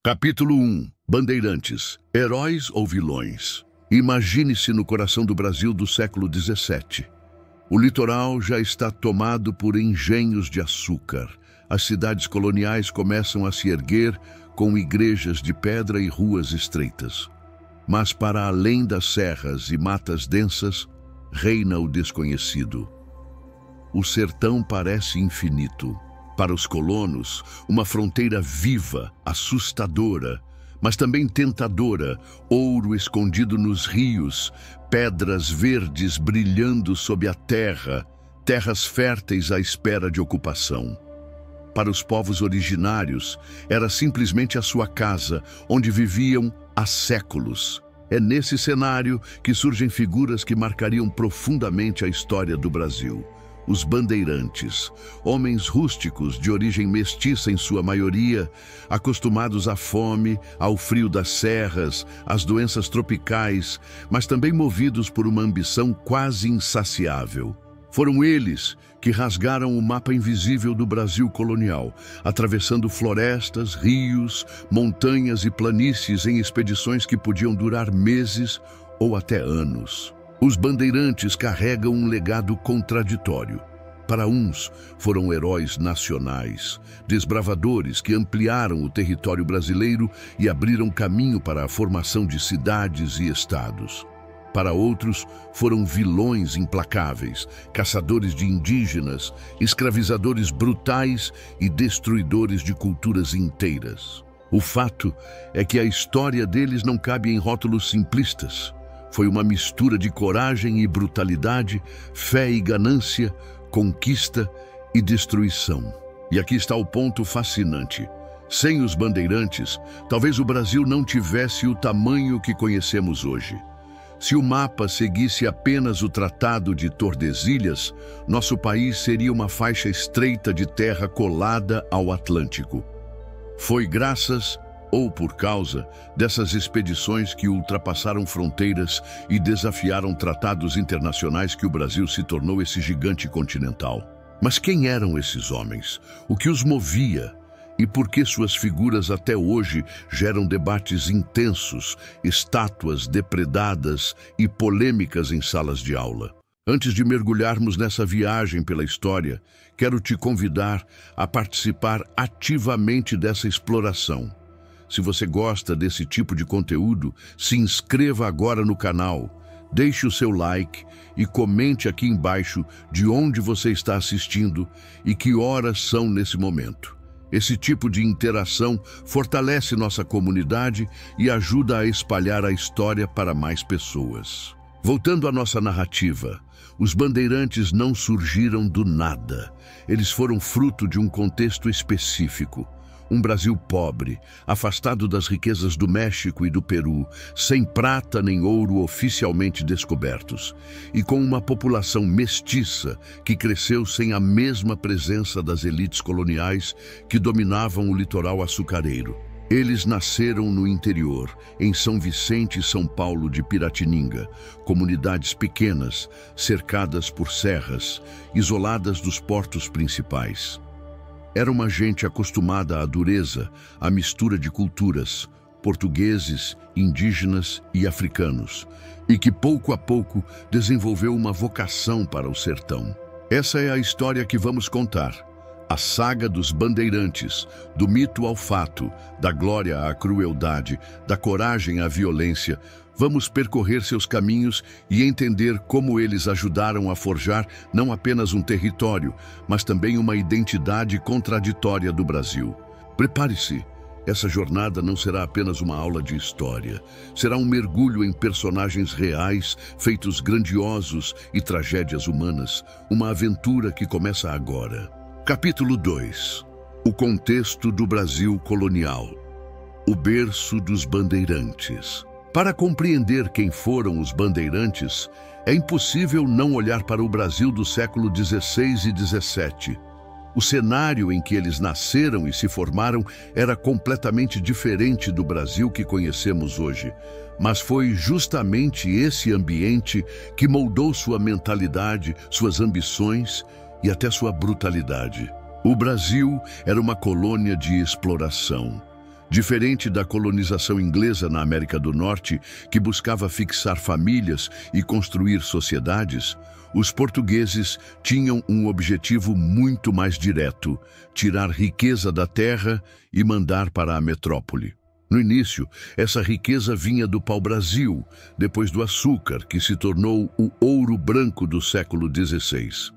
Capítulo 1. Bandeirantes, heróis ou vilões? Imagine-se no coração do Brasil do século XVII. O litoral já está tomado por engenhos de açúcar. As cidades coloniais começam a se erguer com igrejas de pedra e ruas estreitas. Mas para além das serras e matas densas, reina o desconhecido. O sertão parece infinito. Para os colonos, uma fronteira viva, assustadora, mas também tentadora, ouro escondido nos rios, pedras verdes brilhando sob a terra, terras férteis à espera de ocupação. Para os povos originários, era simplesmente a sua casa, onde viviam há séculos. É nesse cenário que surgem figuras que marcariam profundamente a história do Brasil. Os bandeirantes, homens rústicos de origem mestiça em sua maioria, acostumados à fome, ao frio das serras, às doenças tropicais, mas também movidos por uma ambição quase insaciável. Foram eles que rasgaram o mapa invisível do Brasil colonial, atravessando florestas, rios, montanhas e planícies em expedições que podiam durar meses ou até anos. Os bandeirantes carregam um legado contraditório. Para uns, foram heróis nacionais, desbravadores que ampliaram o território brasileiro e abriram caminho para a formação de cidades e estados. Para outros, foram vilões implacáveis, caçadores de indígenas, escravizadores brutais e destruidores de culturas inteiras. O fato é que a história deles não cabe em rótulos simplistas. Foi uma mistura de coragem e brutalidade, fé e ganância, conquista e destruição. E aqui está o ponto fascinante. Sem os bandeirantes, talvez o Brasil não tivesse o tamanho que conhecemos hoje. Se o mapa seguisse apenas o Tratado de Tordesilhas, nosso país seria uma faixa estreita de terra colada ao Atlântico. Foi graças ou por causa dessas expedições que ultrapassaram fronteiras e desafiaram tratados internacionais que o Brasil se tornou esse gigante continental. Mas quem eram esses homens? O que os movia? E por que suas figuras até hoje geram debates intensos, estátuas depredadas e polêmicas em salas de aula? Antes de mergulharmos nessa viagem pela história, quero te convidar a participar ativamente dessa exploração. Se você gosta desse tipo de conteúdo, se inscreva agora no canal, deixe o seu like e comente aqui embaixo de onde você está assistindo e que horas são nesse momento. Esse tipo de interação fortalece nossa comunidade e ajuda a espalhar a história para mais pessoas. Voltando à nossa narrativa, os bandeirantes não surgiram do nada. Eles foram fruto de um contexto específico. Um Brasil pobre, afastado das riquezas do México e do Peru, sem prata nem ouro oficialmente descobertos, e com uma população mestiça que cresceu sem a mesma presença das elites coloniais que dominavam o litoral açucareiro. Eles nasceram no interior, em São Vicente e São Paulo de Piratininga, comunidades pequenas, cercadas por serras, isoladas dos portos principais. Era uma gente acostumada à dureza, à mistura de culturas, portugueses, indígenas e africanos, e que pouco a pouco desenvolveu uma vocação para o sertão. Essa é a história que vamos contar. A saga dos bandeirantes, do mito ao fato, da glória à crueldade, da coragem à violência. Vamos percorrer seus caminhos e entender como eles ajudaram a forjar não apenas um território, mas também uma identidade contraditória do Brasil. Prepare-se, essa jornada não será apenas uma aula de história. Será um mergulho em personagens reais, feitos grandiosos e tragédias humanas. Uma aventura que começa agora. Capítulo 2. O contexto do Brasil colonial. O berço dos bandeirantes. Para compreender quem foram os bandeirantes, é impossível não olhar para o Brasil do século XVI e XVII. O cenário em que eles nasceram e se formaram era completamente diferente do Brasil que conhecemos hoje. Mas foi justamente esse ambiente que moldou sua mentalidade, suas ambições e até sua brutalidade. O Brasil era uma colônia de exploração. Diferente da colonização inglesa na América do Norte, que buscava fixar famílias e construir sociedades, os portugueses tinham um objetivo muito mais direto: tirar riqueza da terra e mandar para a metrópole. No início, essa riqueza vinha do pau-brasil, depois do açúcar, que se tornou o ouro branco do século XVI.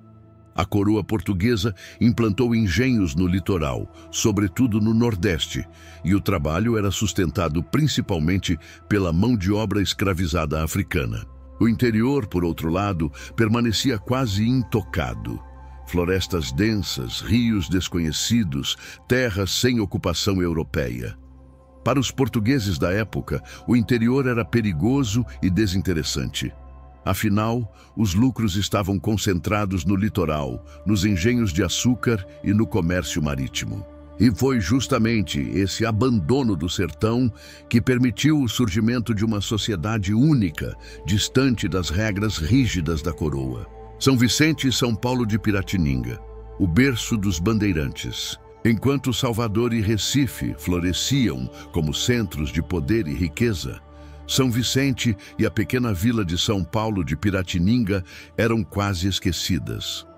A coroa portuguesa implantou engenhos no litoral, sobretudo no Nordeste, e o trabalho era sustentado principalmente pela mão de obra escravizada africana. O interior, por outro lado, permanecia quase intocado. Florestas densas, rios desconhecidos, terras sem ocupação europeia. Para os portugueses da época, o interior era perigoso e desinteressante. Afinal, os lucros estavam concentrados no litoral, nos engenhos de açúcar e no comércio marítimo. E foi justamente esse abandono do sertão que permitiu o surgimento de uma sociedade única, distante das regras rígidas da coroa. São Vicente e São Paulo de Piratininga, o berço dos bandeirantes. Enquanto Salvador e Recife floresciam como centros de poder e riqueza, São Vicente e a pequena vila de São Paulo de Piratininga eram quase esquecidas.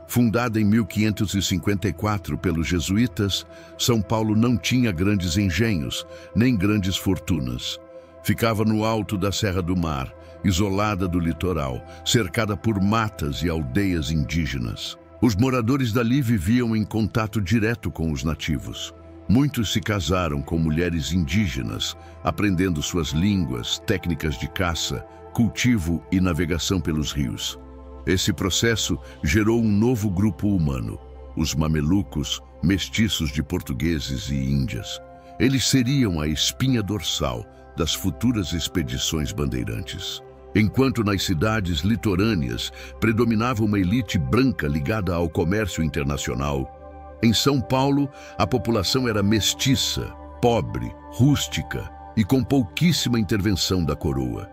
Fundada em 1554 pelos jesuítas, São Paulo não tinha grandes engenhos, nem grandes fortunas. Ficava no alto da Serra do Mar, isolada do litoral, cercada por matas e aldeias indígenas. Os moradores dali viviam em contato direto com os nativos. Muitos se casaram com mulheres indígenas, aprendendo suas línguas, técnicas de caça, cultivo e navegação pelos rios. Esse processo gerou um novo grupo humano, os mamelucos, mestiços de portugueses e índias. Eles seriam a espinha dorsal das futuras expedições bandeirantes. Enquanto nas cidades litorâneas predominava uma elite branca ligada ao comércio internacional, em São Paulo a população era mestiça, pobre, rústica e com pouquíssima intervenção da coroa.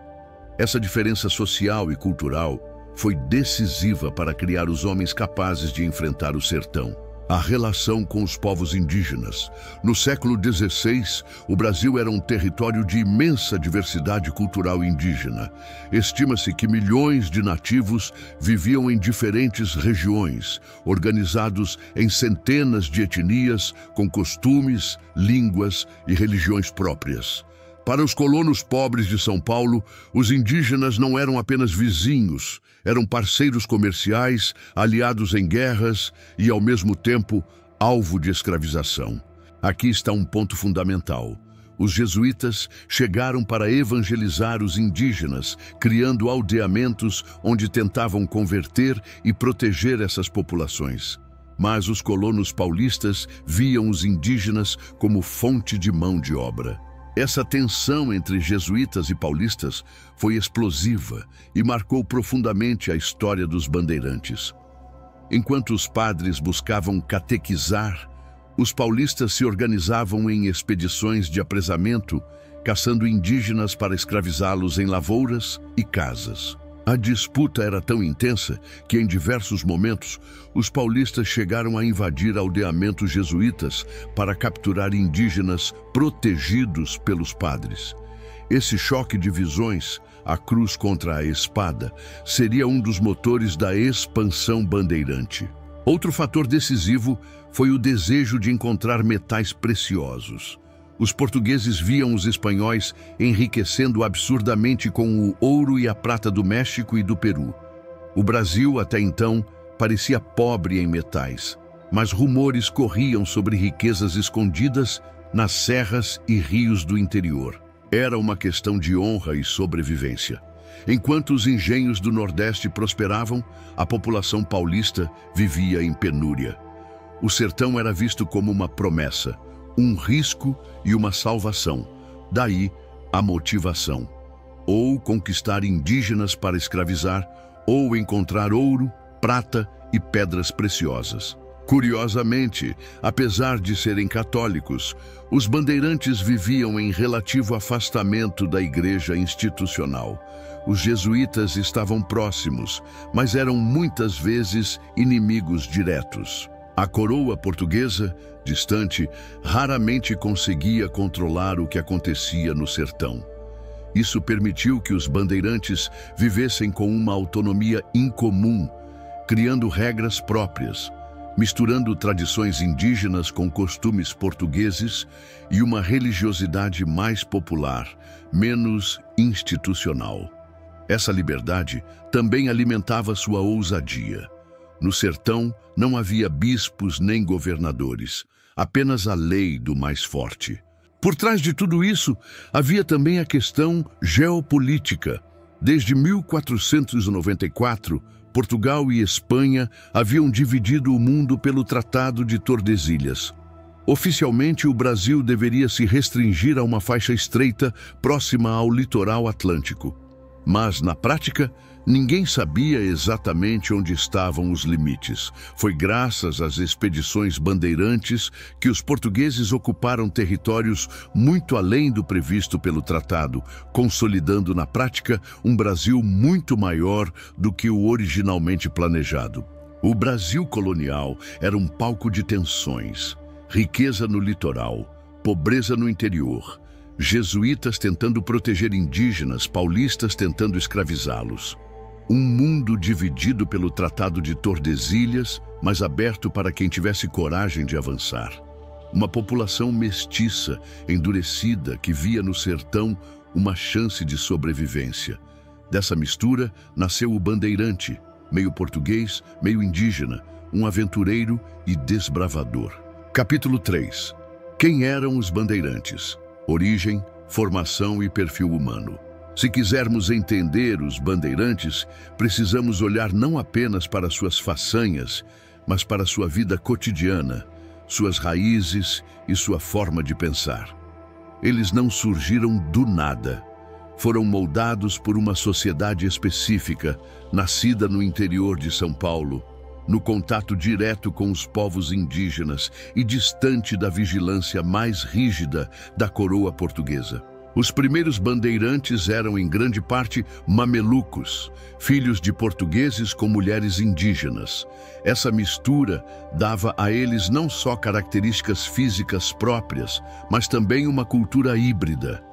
Essa diferença social e cultural foi decisiva para criar os homens capazes de enfrentar o sertão. A relação com os povos indígenas. No século XVI, o Brasil era um território de imensa diversidade cultural indígena. Estima-se que milhões de nativos viviam em diferentes regiões, organizados em centenas de etnias com costumes, línguas e religiões próprias. Para os colonos pobres de São Paulo, os indígenas não eram apenas vizinhos, eram parceiros comerciais, aliados em guerras e, ao mesmo tempo, alvo de escravização. Aqui está um ponto fundamental. Os jesuítas chegaram para evangelizar os indígenas, criando aldeamentos onde tentavam converter e proteger essas populações. Mas os colonos paulistas viam os indígenas como fonte de mão de obra. Essa tensão entre jesuítas e paulistas foi explosiva e marcou profundamente a história dos bandeirantes. Enquanto os padres buscavam catequizar, os paulistas se organizavam em expedições de apresamento, caçando indígenas para escravizá-los em lavouras e casas. A disputa era tão intensa que, em diversos momentos, os paulistas chegaram a invadir aldeamentos jesuítas para capturar indígenas protegidos pelos padres. Esse choque de visões, a cruz contra a espada, seria um dos motores da expansão bandeirante. Outro fator decisivo foi o desejo de encontrar metais preciosos. Os portugueses viam os espanhóis enriquecendo absurdamente com o ouro e a prata do México e do Peru. O Brasil, até então, parecia pobre em metais, mas rumores corriam sobre riquezas escondidas nas serras e rios do interior. Era uma questão de honra e sobrevivência. Enquanto os engenhos do Nordeste prosperavam, a população paulista vivia em penúria. O sertão era visto como uma promessa, um risco e uma salvação. Daí a motivação. Ou conquistar indígenas para escravizar, ou encontrar ouro, prata e pedras preciosas. Curiosamente, apesar de serem católicos, os bandeirantes viviam em relativo afastamento da igreja institucional. Os jesuítas estavam próximos, mas eram muitas vezes inimigos diretos. A coroa portuguesa, distante, raramente conseguia controlar o que acontecia no sertão. Isso permitiu que os bandeirantes vivessem com uma autonomia incomum, criando regras próprias, misturando tradições indígenas com costumes portugueses e uma religiosidade mais popular, menos institucional. Essa liberdade também alimentava sua ousadia. No sertão não havia bispos nem governadores, apenas a lei do mais forte. Por trás de tudo isso, havia também a questão geopolítica. Desde 1494, Portugal e Espanha haviam dividido o mundo pelo Tratado de Tordesilhas. Oficialmente, o Brasil deveria se restringir a uma faixa estreita próxima ao litoral atlântico. Mas, na prática, ninguém sabia exatamente onde estavam os limites. Foi graças às expedições bandeirantes que os portugueses ocuparam territórios muito além do previsto pelo tratado, consolidando na prática um Brasil muito maior do que o originalmente planejado. O Brasil colonial era um palco de tensões, riqueza no litoral, pobreza no interior, jesuítas tentando proteger indígenas, paulistas tentando escravizá-los. Um mundo dividido pelo Tratado de Tordesilhas, mas aberto para quem tivesse coragem de avançar. Uma população mestiça, endurecida, que via no sertão uma chance de sobrevivência. Dessa mistura nasceu o bandeirante, meio português, meio indígena, um aventureiro e desbravador. Capítulo 3. Quem eram os bandeirantes? Origem, formação e perfil humano. Se quisermos entender os bandeirantes, precisamos olhar não apenas para suas façanhas, mas para sua vida cotidiana, suas raízes e sua forma de pensar. Eles não surgiram do nada. Foram moldados por uma sociedade específica, nascida no interior de São Paulo, no contato direto com os povos indígenas e distante da vigilância mais rígida da coroa portuguesa. Os primeiros bandeirantes eram, em grande parte, mamelucos, filhos de portugueses com mulheres indígenas. Essa mistura dava a eles não só características físicas próprias, mas também uma cultura híbrida.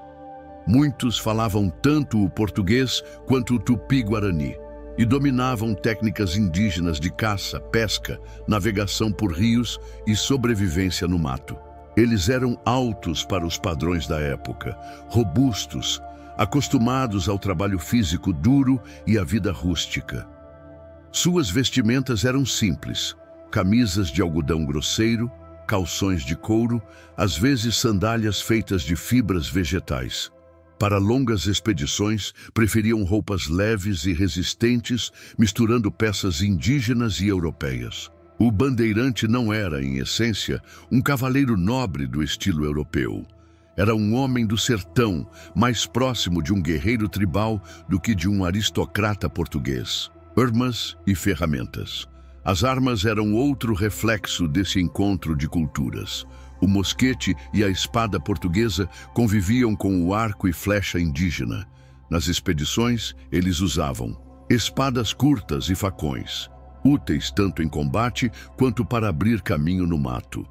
Muitos falavam tanto o português quanto o tupi-guarani e dominavam técnicas indígenas de caça, pesca, navegação por rios e sobrevivência no mato. Eles eram altos para os padrões da época, robustos, acostumados ao trabalho físico duro e à vida rústica. Suas vestimentas eram simples, camisas de algodão grosseiro, calções de couro, às vezes sandálias feitas de fibras vegetais. Para longas expedições, preferiam roupas leves e resistentes, misturando peças indígenas e europeias. O bandeirante não era, em essência, um cavaleiro nobre do estilo europeu. Era um homem do sertão, mais próximo de um guerreiro tribal do que de um aristocrata português. Armas e ferramentas. As armas eram outro reflexo desse encontro de culturas. O mosquete e a espada portuguesa conviviam com o arco e flecha indígena. Nas expedições, eles usavam espadas curtas e facões, úteis tanto em combate quanto para abrir caminho no mato.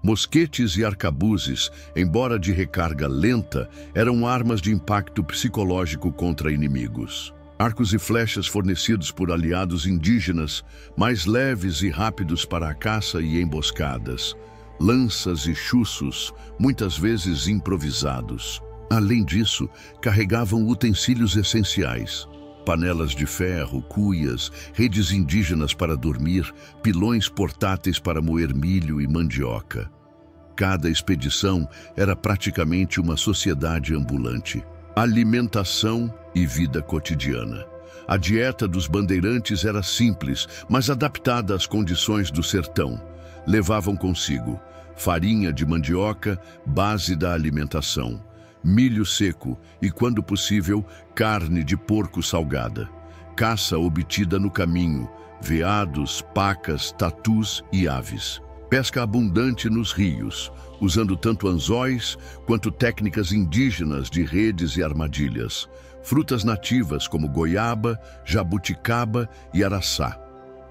Mosquetes e arcabuzes, embora de recarga lenta, eram armas de impacto psicológico contra inimigos. Arcos e flechas fornecidos por aliados indígenas, mais leves e rápidos para a caça e emboscadas. Lanças e chuços, muitas vezes improvisados. Além disso, carregavam utensílios essenciais. Panelas de ferro, cuias, redes indígenas para dormir, pilões portáteis para moer milho e mandioca. Cada expedição era praticamente uma sociedade ambulante. Alimentação e vida cotidiana. A dieta dos bandeirantes era simples, mas adaptada às condições do sertão. Levavam consigo farinha de mandioca, base da alimentação, milho seco e, quando possível, carne de porco salgada. Caça obtida no caminho, veados, pacas, tatus e aves. Pesca abundante nos rios, usando tanto anzóis quanto técnicas indígenas de redes e armadilhas. Frutas nativas como goiaba, jabuticaba e araçá.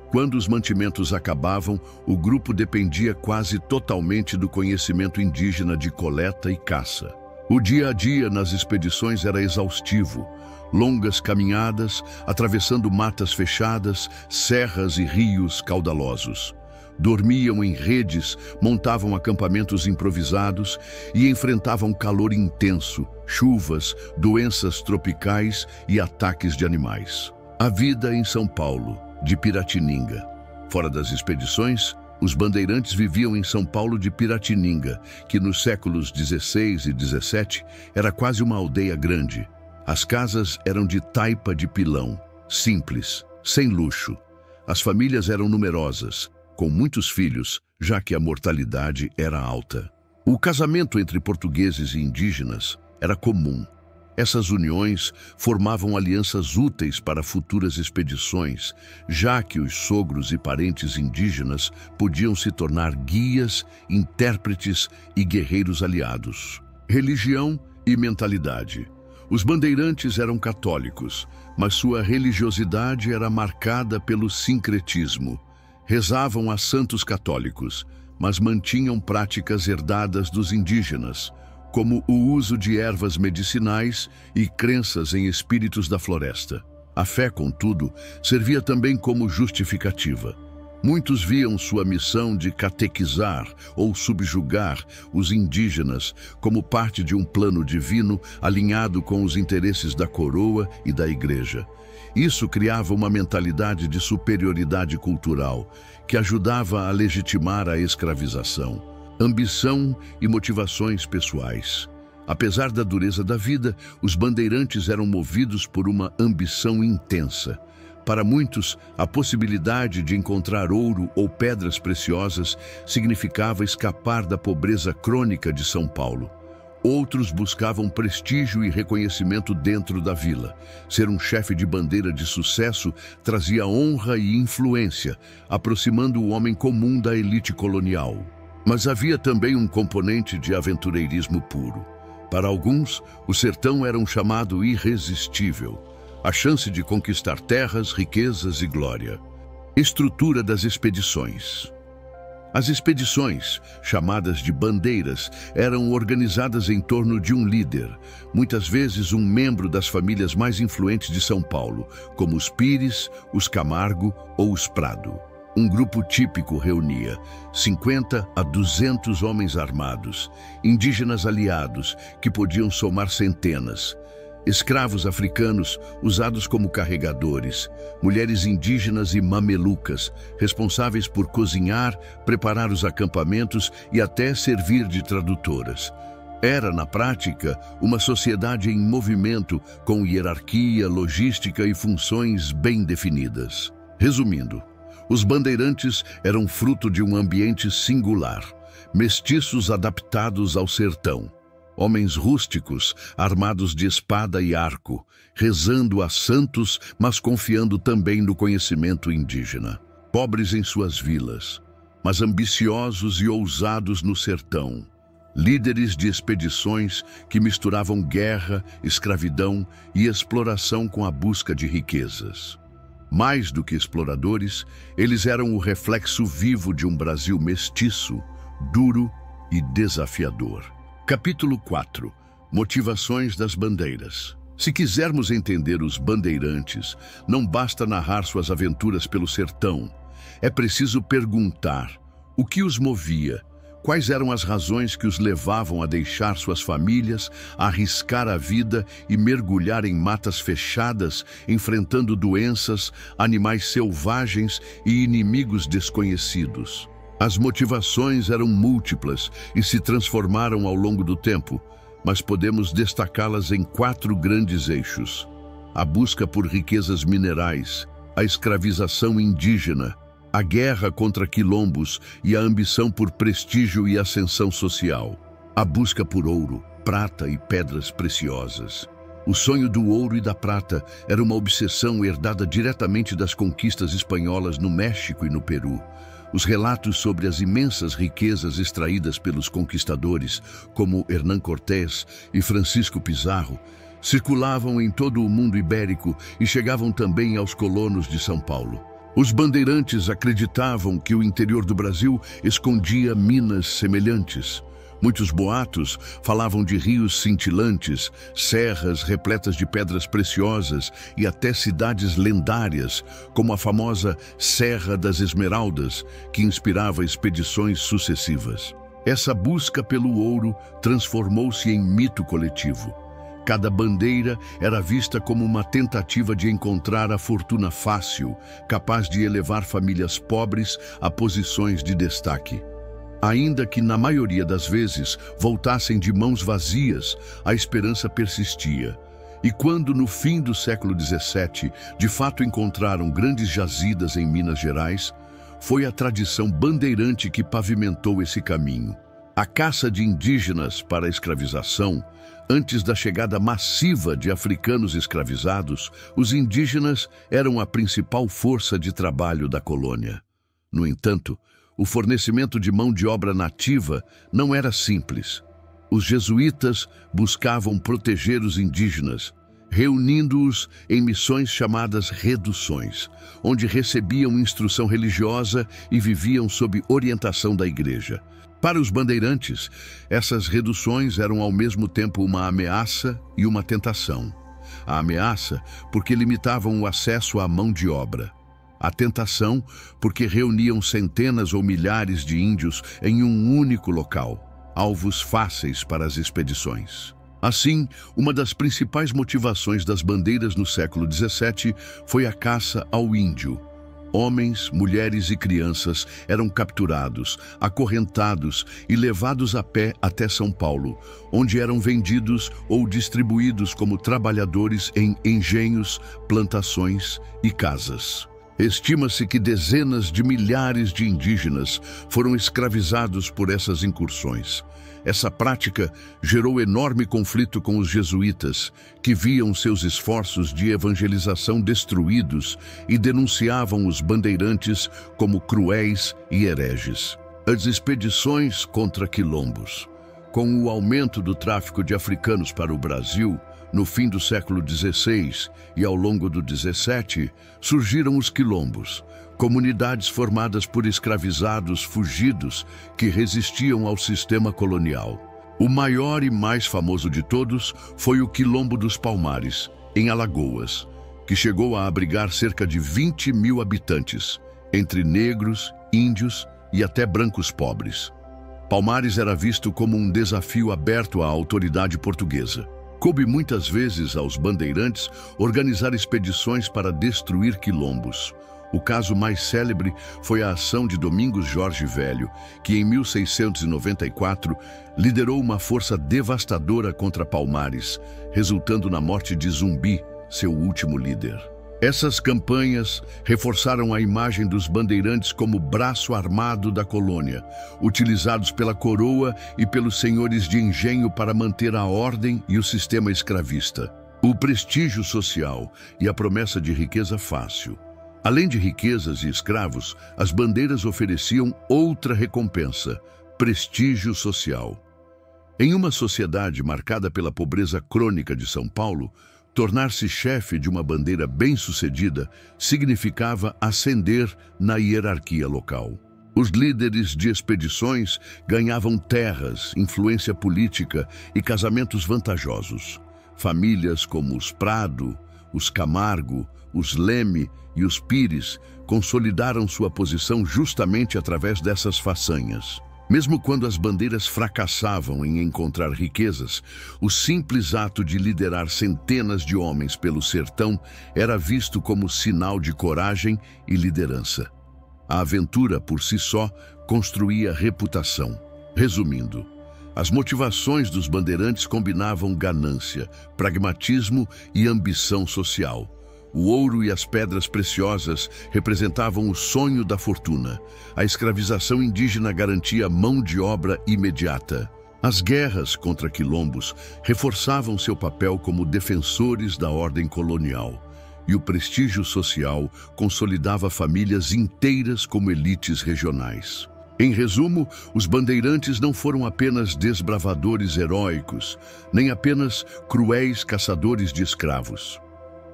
Quando os mantimentos acabavam, o grupo dependia quase totalmente do conhecimento indígena de coleta e caça. O dia a dia nas expedições era exaustivo. Longas caminhadas, atravessando matas fechadas, serras e rios caudalosos. Dormiam em redes, montavam acampamentos improvisados e enfrentavam calor intenso, chuvas, doenças tropicais e ataques de animais. A vida em São Paulo, de Piratininga. Fora das expedições, os bandeirantes viviam em São Paulo de Piratininga, que nos séculos XVI e XVII era quase uma aldeia grande. As casas eram de taipa de pilão, simples, sem luxo. As famílias eram numerosas, com muitos filhos, já que a mortalidade era alta. O casamento entre portugueses e indígenas era comum. Essas uniões formavam alianças úteis para futuras expedições, já que os sogros e parentes indígenas podiam se tornar guias, intérpretes e guerreiros aliados. Religião e mentalidade. Os bandeirantes eram católicos, mas sua religiosidade era marcada pelo sincretismo. Rezavam a santos católicos, mas mantinham práticas herdadas dos indígenas, como o uso de ervas medicinais e crenças em espíritos da floresta. A fé, contudo, servia também como justificativa. Muitos viam sua missão de catequizar ou subjugar os indígenas como parte de um plano divino alinhado com os interesses da coroa e da igreja. Isso criava uma mentalidade de superioridade cultural que ajudava a legitimar a escravização. Ambição e motivações pessoais. Apesar da dureza da vida, os bandeirantes eram movidos por uma ambição intensa. Para muitos, a possibilidade de encontrar ouro ou pedras preciosas significava escapar da pobreza crônica de São Paulo. Outros buscavam prestígio e reconhecimento dentro da vila. Ser um chefe de bandeira de sucesso trazia honra e influência, aproximando o homem comum da elite colonial. Mas havia também um componente de aventureirismo puro. Para alguns, o sertão era um chamado irresistível. A chance de conquistar terras, riquezas e glória. Estrutura das expedições. As expedições, chamadas de bandeiras, eram organizadas em torno de um líder, muitas vezes um membro das famílias mais influentes de São Paulo, como os Pires, os Camargo ou os Prado. Um grupo típico reunia 50 a 200 homens armados, indígenas aliados que podiam somar centenas, escravos africanos usados como carregadores, mulheres indígenas e mamelucas, responsáveis por cozinhar, preparar os acampamentos e até servir de tradutoras. Era, na prática, uma sociedade em movimento, com hierarquia, logística e funções bem definidas. Resumindo, os bandeirantes eram fruto de um ambiente singular, mestiços adaptados ao sertão. Homens rústicos, armados de espada e arco, rezando a santos, mas confiando também no conhecimento indígena. Pobres em suas vilas, mas ambiciosos e ousados no sertão. Líderes de expedições que misturavam guerra, escravidão e exploração com a busca de riquezas. Mais do que exploradores, eles eram o reflexo vivo de um Brasil mestiço, duro e desafiador. Capítulo 4. Motivações das bandeiras. Se quisermos entender os bandeirantes, não basta narrar suas aventuras pelo sertão. É preciso perguntar o que os movia, quais eram as razões que os levavam a deixar suas famílias, a arriscar a vida e mergulhar em matas fechadas, enfrentando doenças, animais selvagens e inimigos desconhecidos. As motivações eram múltiplas e se transformaram ao longo do tempo, mas podemos destacá-las em 4 grandes eixos: a busca por riquezas minerais, a escravização indígena, a guerra contra quilombos e a ambição por prestígio e ascensão social, a busca por ouro, prata e pedras preciosas. O sonho do ouro e da prata era uma obsessão herdada diretamente das conquistas espanholas no México e no Peru. Os relatos sobre as imensas riquezas extraídas pelos conquistadores, como Hernán Cortés e Francisco Pizarro, circulavam em todo o mundo ibérico e chegavam também aos colonos de São Paulo. Os bandeirantes acreditavam que o interior do Brasil escondia minas semelhantes. Muitos boatos falavam de rios cintilantes, serras repletas de pedras preciosas e até cidades lendárias, como a famosa Serra das Esmeraldas, que inspirava expedições sucessivas. Essa busca pelo ouro transformou-se em mito coletivo. Cada bandeira era vista como uma tentativa de encontrar a fortuna fácil, capaz de elevar famílias pobres a posições de destaque. Ainda que, na maioria das vezes, voltassem de mãos vazias, a esperança persistia. E quando, no fim do século XVII, de fato encontraram grandes jazidas em Minas Gerais, foi a tradição bandeirante que pavimentou esse caminho. A caça de indígenas para a escravização. Antes da chegada massiva de africanos escravizados, os indígenas eram a principal força de trabalho da colônia. No entanto, o fornecimento de mão de obra nativa não era simples. Os jesuítas buscavam proteger os indígenas, reunindo-os em missões chamadas reduções, onde recebiam instrução religiosa e viviam sob orientação da igreja. Para os bandeirantes, essas reduções eram ao mesmo tempo uma ameaça e uma tentação. A ameaça, porque limitavam o acesso à mão de obra. A tentação, porque reuniam centenas ou milhares de índios em um único local, alvos fáceis para as expedições. Assim, uma das principais motivações das bandeiras no século XVII foi a caça ao índio. Homens, mulheres e crianças eram capturados, acorrentados e levados a pé até São Paulo, onde eram vendidos ou distribuídos como trabalhadores em engenhos, plantações e casas. Estima-se que dezenas de milhares de indígenas foram escravizados por essas incursões. Essa prática gerou enorme conflito com os jesuítas, que viam seus esforços de evangelização destruídos e denunciavam os bandeirantes como cruéis e hereges. As expedições contra quilombos. Com o aumento do tráfico de africanos para o Brasil, no fim do século XVI e ao longo do XVII, surgiram os quilombos, comunidades formadas por escravizados fugidos que resistiam ao sistema colonial. O maior e mais famoso de todos foi o Quilombo dos Palmares, em Alagoas, que chegou a abrigar cerca de 20 mil habitantes, entre negros, índios e até brancos pobres. Palmares era visto como um desafio aberto à autoridade portuguesa. Coube muitas vezes aos bandeirantes organizar expedições para destruir quilombos. O caso mais célebre foi a ação de Domingos Jorge Velho, que em 1694 liderou uma força devastadora contra Palmares, resultando na morte de Zumbi, seu último líder. Essas campanhas reforçaram a imagem dos bandeirantes como braço armado da colônia, utilizados pela coroa e pelos senhores de engenho para manter a ordem e o sistema escravista. O prestígio social e a promessa de riqueza fácil. Além de riquezas e escravos, as bandeiras ofereciam outra recompensa: prestígio social. Em uma sociedade marcada pela pobreza crônica de São Paulo, tornar-se chefe de uma bandeira bem-sucedida significava ascender na hierarquia local. Os líderes de expedições ganhavam terras, influência política e casamentos vantajosos. Famílias como os Prado, os Camargo, os Leme e os Pires consolidaram sua posição justamente através dessas façanhas. Mesmo quando as bandeiras fracassavam em encontrar riquezas, o simples ato de liderar centenas de homens pelo sertão era visto como sinal de coragem e liderança. A aventura, por si só, construía reputação. Resumindo, as motivações dos bandeirantes combinavam ganância, pragmatismo e ambição social. O ouro e as pedras preciosas representavam o sonho da fortuna. A escravização indígena garantia mão de obra imediata. As guerras contra quilombos reforçavam seu papel como defensores da ordem colonial. E o prestígio social consolidava famílias inteiras como elites regionais. Em resumo, os bandeirantes não foram apenas desbravadores heróicos, nem apenas cruéis caçadores de escravos.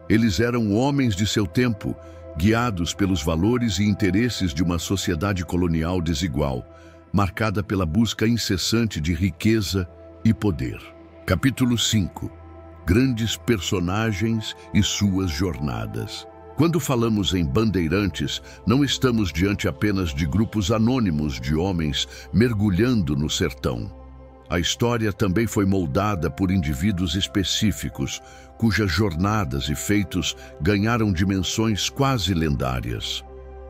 Eles eram homens de seu tempo guiados pelos valores e interesses de uma sociedade colonial desigual, marcada pela busca incessante de riqueza e poder. Capítulo 5. Grandes personagens e suas jornadas. Quando falamos em bandeirantes, não estamos diante apenas de grupos anônimos de homens mergulhando no sertão. A história também foi moldada por indivíduos específicos, cujas jornadas e feitos ganharam dimensões quase lendárias.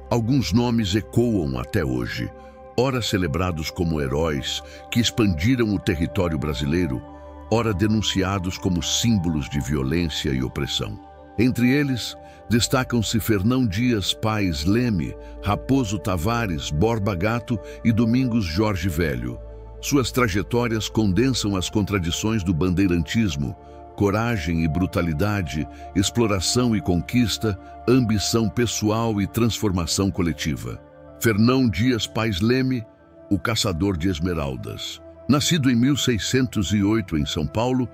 Alguns nomes ecoam até hoje, ora celebrados como heróis que expandiram o território brasileiro, ora denunciados como símbolos de violência e opressão. Entre eles, destacam-se Fernão Dias Pais Leme, Raposo Tavares, Borba Gato e Domingos Jorge Velho. Suas trajetórias condensam as contradições do bandeirantismo: coragem e brutalidade, exploração e conquista, ambição pessoal e transformação coletiva. Fernão Dias Pais Leme, o caçador de esmeraldas. Nascido em 1608 em São Paulo,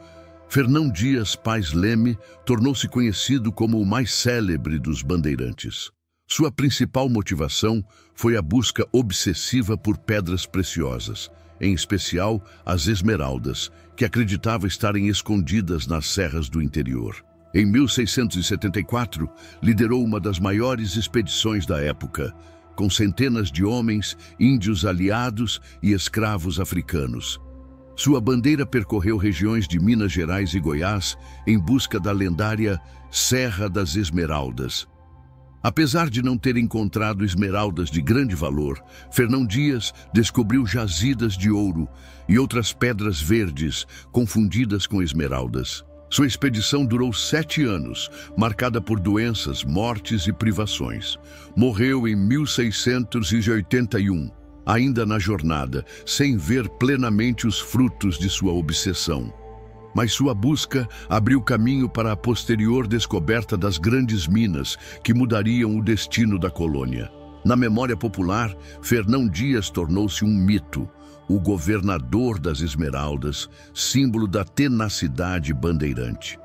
Fernão Dias Pais Leme tornou-se conhecido como o mais célebre dos bandeirantes. Sua principal motivação foi a busca obsessiva por pedras preciosas, em especial as esmeraldas, que acreditava estarem escondidas nas serras do interior. Em 1674, liderou uma das maiores expedições da época, com centenas de homens, índios aliados e escravos africanos. Sua bandeira percorreu regiões de Minas Gerais e Goiás em busca da lendária Serra das Esmeraldas. Apesar de não ter encontrado esmeraldas de grande valor, Fernão Dias descobriu jazidas de ouro e outras pedras verdes confundidas com esmeraldas. Sua expedição durou 7 anos, marcada por doenças, mortes e privações. Morreu em 1681. Ainda na jornada, sem ver plenamente os frutos de sua obsessão. Mas sua busca abriu caminho para a posterior descoberta das grandes minas que mudariam o destino da colônia. Na memória popular, Fernão Dias tornou-se um mito, o governador das esmeraldas, símbolo da tenacidade bandeirante.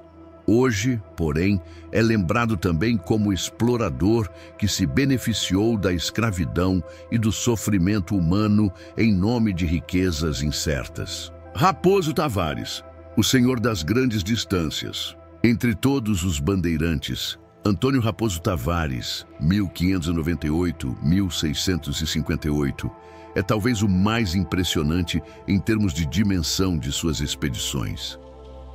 Hoje, porém, é lembrado também como explorador que se beneficiou da escravidão e do sofrimento humano em nome de riquezas incertas. Raposo Tavares, o senhor das grandes distâncias. Entre todos os bandeirantes, Antônio Raposo Tavares, 1598-1658, é talvez o mais impressionante em termos de dimensão de suas expedições.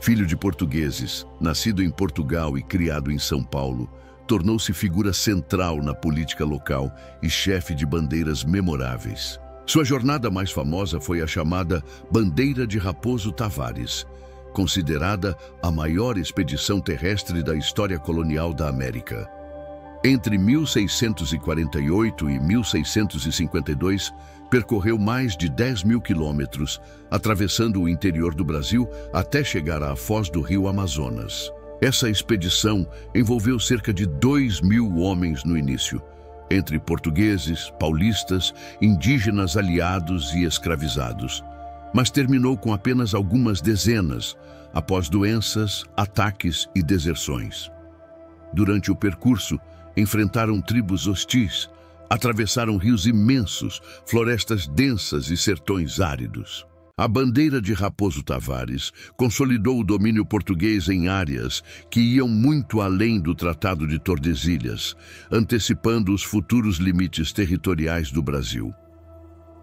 Filho de portugueses, nascido em Portugal e criado em São Paulo, tornou-se figura central na política local e chefe de bandeiras memoráveis. Sua jornada mais famosa foi a chamada Bandeira de Raposo Tavares, considerada a maior expedição terrestre da história colonial da América. Entre 1648 e 1652, percorreu mais de 10.000 quilômetros, atravessando o interior do Brasil até chegar à foz do rio Amazonas. Essa expedição envolveu cerca de 2.000 homens no início, entre portugueses, paulistas, indígenas aliados e escravizados, mas terminou com apenas algumas dezenas, após doenças, ataques e deserções. Durante o percurso, enfrentaram tribos hostis, atravessaram rios imensos, florestas densas e sertões áridos. A bandeira de Raposo Tavares consolidou o domínio português em áreas que iam muito além do Tratado de Tordesilhas, antecipando os futuros limites territoriais do Brasil.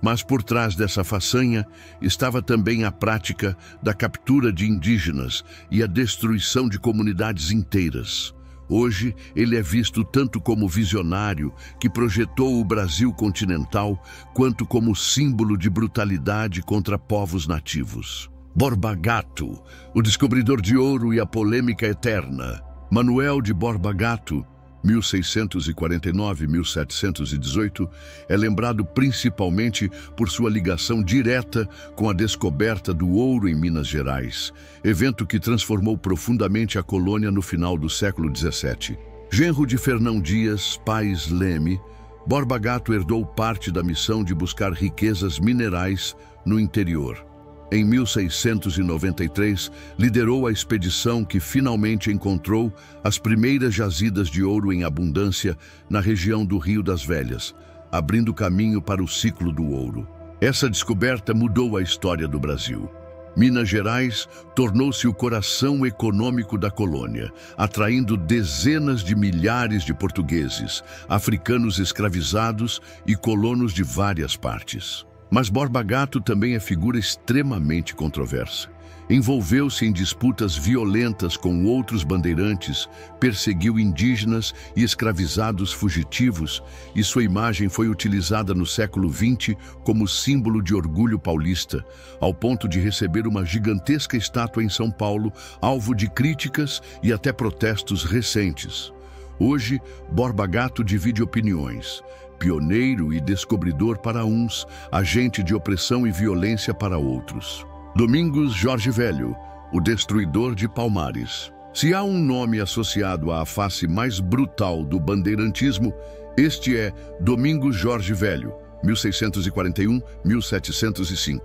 Mas por trás dessa façanha estava também a prática da captura de indígenas e a destruição de comunidades inteiras. Hoje, ele é visto tanto como visionário que projetou o Brasil continental, quanto como símbolo de brutalidade contra povos nativos. Borba Gato, o descobridor de ouro e a polêmica eterna. Manuel de Borba Gato, 1649-1718, é lembrado principalmente por sua ligação direta com a descoberta do ouro em Minas Gerais, evento que transformou profundamente a colônia no final do século XVII. Genro de Fernão Dias Pais Leme, Borba Gato herdou parte da missão de buscar riquezas minerais no interior. em 1693, liderou a expedição que finalmente encontrou as primeiras jazidas de ouro em abundância na região do Rio das Velhas, abrindo caminho para o ciclo do ouro. Essa descoberta mudou a história do Brasil. Minas Gerais tornou-se o coração econômico da colônia, atraindo dezenas de milhares de portugueses, africanos escravizados e colonos de várias partes. Mas Borba Gato também é figura extremamente controversa. Envolveu-se em disputas violentas com outros bandeirantes, perseguiu indígenas e escravizados fugitivos, e sua imagem foi utilizada no século XX como símbolo de orgulho paulista, ao ponto de receber uma gigantesca estátua em São Paulo, alvo de críticas e até protestos recentes. Hoje, Borba Gato divide opiniões. Pioneiro e descobridor para uns, agente de opressão e violência para outros. Domingos Jorge Velho, o destruidor de Palmares. Se há um nome associado à face mais brutal do bandeirantismo, este é Domingos Jorge Velho, 1641-1705.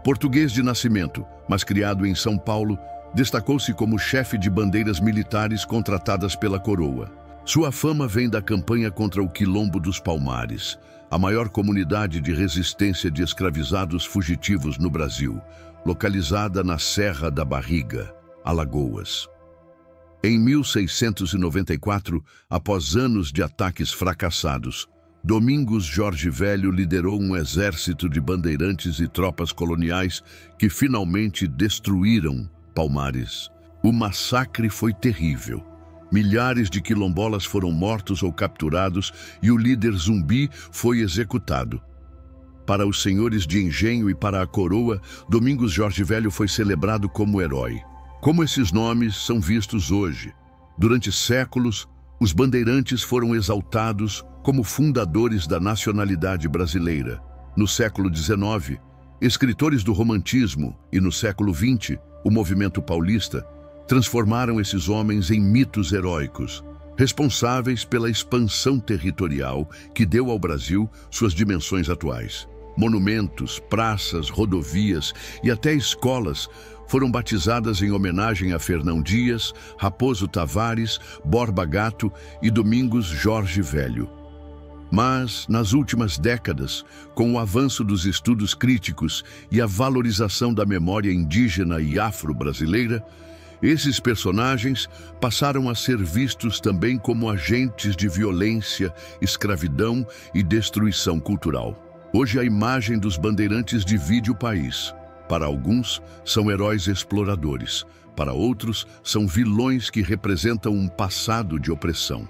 Português de nascimento, mas criado em São Paulo, destacou-se como chefe de bandeiras militares contratadas pela coroa. Sua fama vem da campanha contra o Quilombo dos Palmares, a maior comunidade de resistência de escravizados fugitivos no Brasil, localizada na Serra da Barriga, Alagoas. Em 1694, após anos de ataques fracassados, Domingos Jorge Velho liderou um exército de bandeirantes e tropas coloniais que finalmente destruíram Palmares. O massacre foi terrível. Milhares de quilombolas foram mortos ou capturados e o líder Zumbi foi executado. Para os senhores de engenho e para a coroa, Domingos Jorge Velho foi celebrado como herói. Como esses nomes são vistos hoje? Durante séculos, os bandeirantes foram exaltados como fundadores da nacionalidade brasileira. No século XIX, escritores do romantismo e no século XX, o movimento paulista, transformaram esses homens em mitos heróicos, responsáveis pela expansão territorial que deu ao Brasil suas dimensões atuais. Monumentos, praças, rodovias e até escolas foram batizadas em homenagem a Fernão Dias, Raposo Tavares, Borba Gato e Domingos Jorge Velho. Mas, nas últimas décadas, com o avanço dos estudos críticos e a valorização da memória indígena e afro-brasileira, esses personagens passaram a ser vistos também como agentes de violência, escravidão e destruição cultural. Hoje a imagem dos bandeirantes divide o país. Para alguns, são heróis exploradores. Para outros, são vilões que representam um passado de opressão.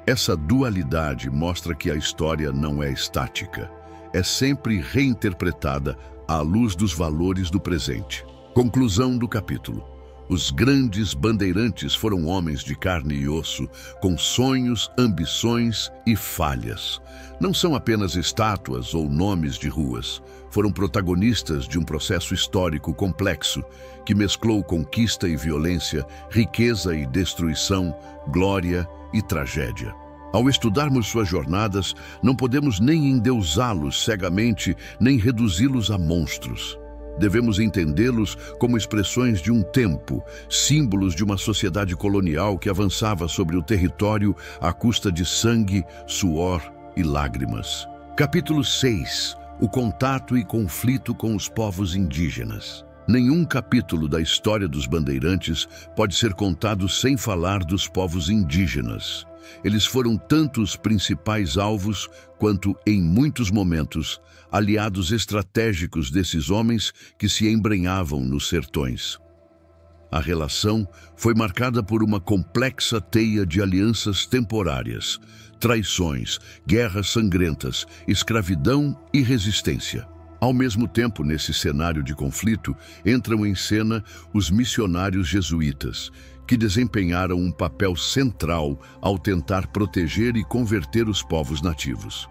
Essa dualidade mostra que a história não é estática. É sempre reinterpretada à luz dos valores do presente. Conclusão do capítulo. Os grandes bandeirantes foram homens de carne e osso, com sonhos, ambições e falhas. Não são apenas estátuas ou nomes de ruas. Foram protagonistas de um processo histórico complexo que mesclou conquista e violência, riqueza e destruição, glória e tragédia. Ao estudarmos suas jornadas, não podemos nem endeusá-los cegamente, nem reduzi-los a monstros. Devemos entendê-los como expressões de um tempo, símbolos de uma sociedade colonial que avançava sobre o território à custa de sangue, suor e lágrimas. Capítulo 6. O contato e conflito com os povos indígenas. Nenhum capítulo da história dos bandeirantes pode ser contado sem falar dos povos indígenas. Eles foram tanto os principais alvos quanto, em muitos momentos, aliados estratégicos desses homens que se embrenhavam nos sertões. A relação foi marcada por uma complexa teia de alianças temporárias, traições, guerras sangrentas, escravidão e resistência. Ao mesmo tempo, nesse cenário de conflito, entram em cena os missionários jesuítas, que desempenharam um papel central ao tentar proteger e converter os povos nativos.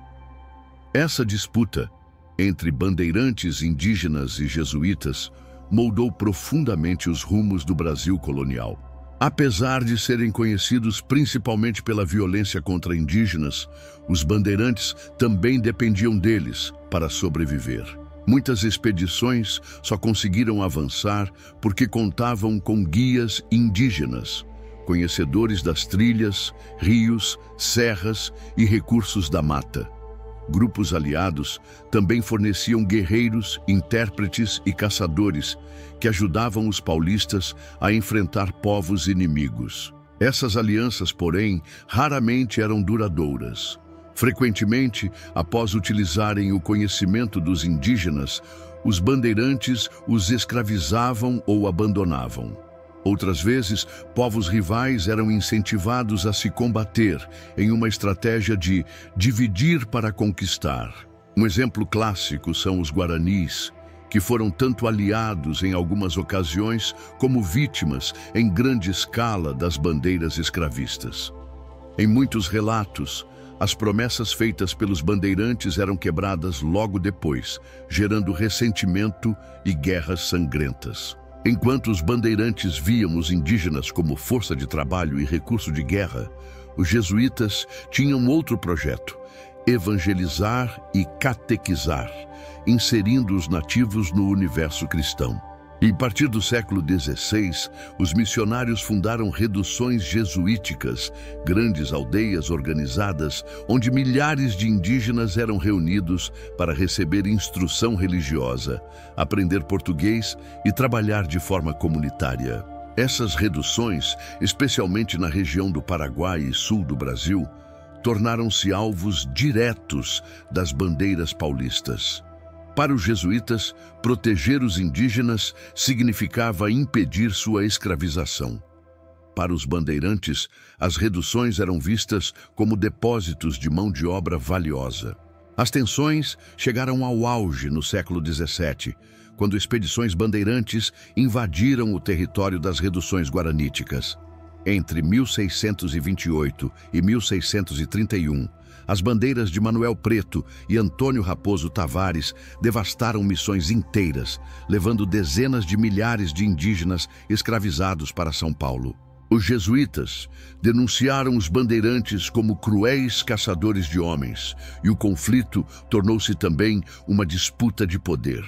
Essa disputa entre bandeirantes indígenas e jesuítas moldou profundamente os rumos do Brasil colonial. Apesar de serem conhecidos principalmente pela violência contra indígenas, os bandeirantes também dependiam deles para sobreviver. Muitas expedições só conseguiram avançar porque contavam com guias indígenas, conhecedores das trilhas, rios, serras e recursos da mata. Grupos aliados também forneciam guerreiros, intérpretes e caçadores que ajudavam os paulistas a enfrentar povos inimigos. Essas alianças, porém, raramente eram duradouras. Frequentemente, após utilizarem o conhecimento dos indígenas, os bandeirantes os escravizavam ou abandonavam. Outras vezes, povos rivais eram incentivados a se combater em uma estratégia de dividir para conquistar. Um exemplo clássico são os guaranis, que foram tanto aliados em algumas ocasiões como vítimas em grande escala das bandeiras escravistas. Em muitos relatos, as promessas feitas pelos bandeirantes eram quebradas logo depois, gerando ressentimento e guerras sangrentas. Enquanto os bandeirantes viam os indígenas como força de trabalho e recurso de guerra, os jesuítas tinham outro projeto: evangelizar e catequizar, inserindo os nativos no universo cristão. E a partir do século XVI, os missionários fundaram reduções jesuíticas, grandes aldeias organizadas, onde milhares de indígenas eram reunidos para receber instrução religiosa, aprender português e trabalhar de forma comunitária. Essas reduções, especialmente na região do Paraguai e sul do Brasil, tornaram-se alvos diretos das bandeiras paulistas. Para os jesuítas, proteger os indígenas significava impedir sua escravização. Para os bandeirantes, as reduções eram vistas como depósitos de mão de obra valiosa. As tensões chegaram ao auge no século XVII, quando expedições bandeirantes invadiram o território das reduções guaraníticas. Entre 1628 e 1631, as bandeiras de Manuel Preto e Antônio Raposo Tavares devastaram missões inteiras, levando dezenas de milhares de indígenas escravizados para São Paulo. Os jesuítas denunciaram os bandeirantes como cruéis caçadores de homens, e o conflito tornou-se também uma disputa de poder.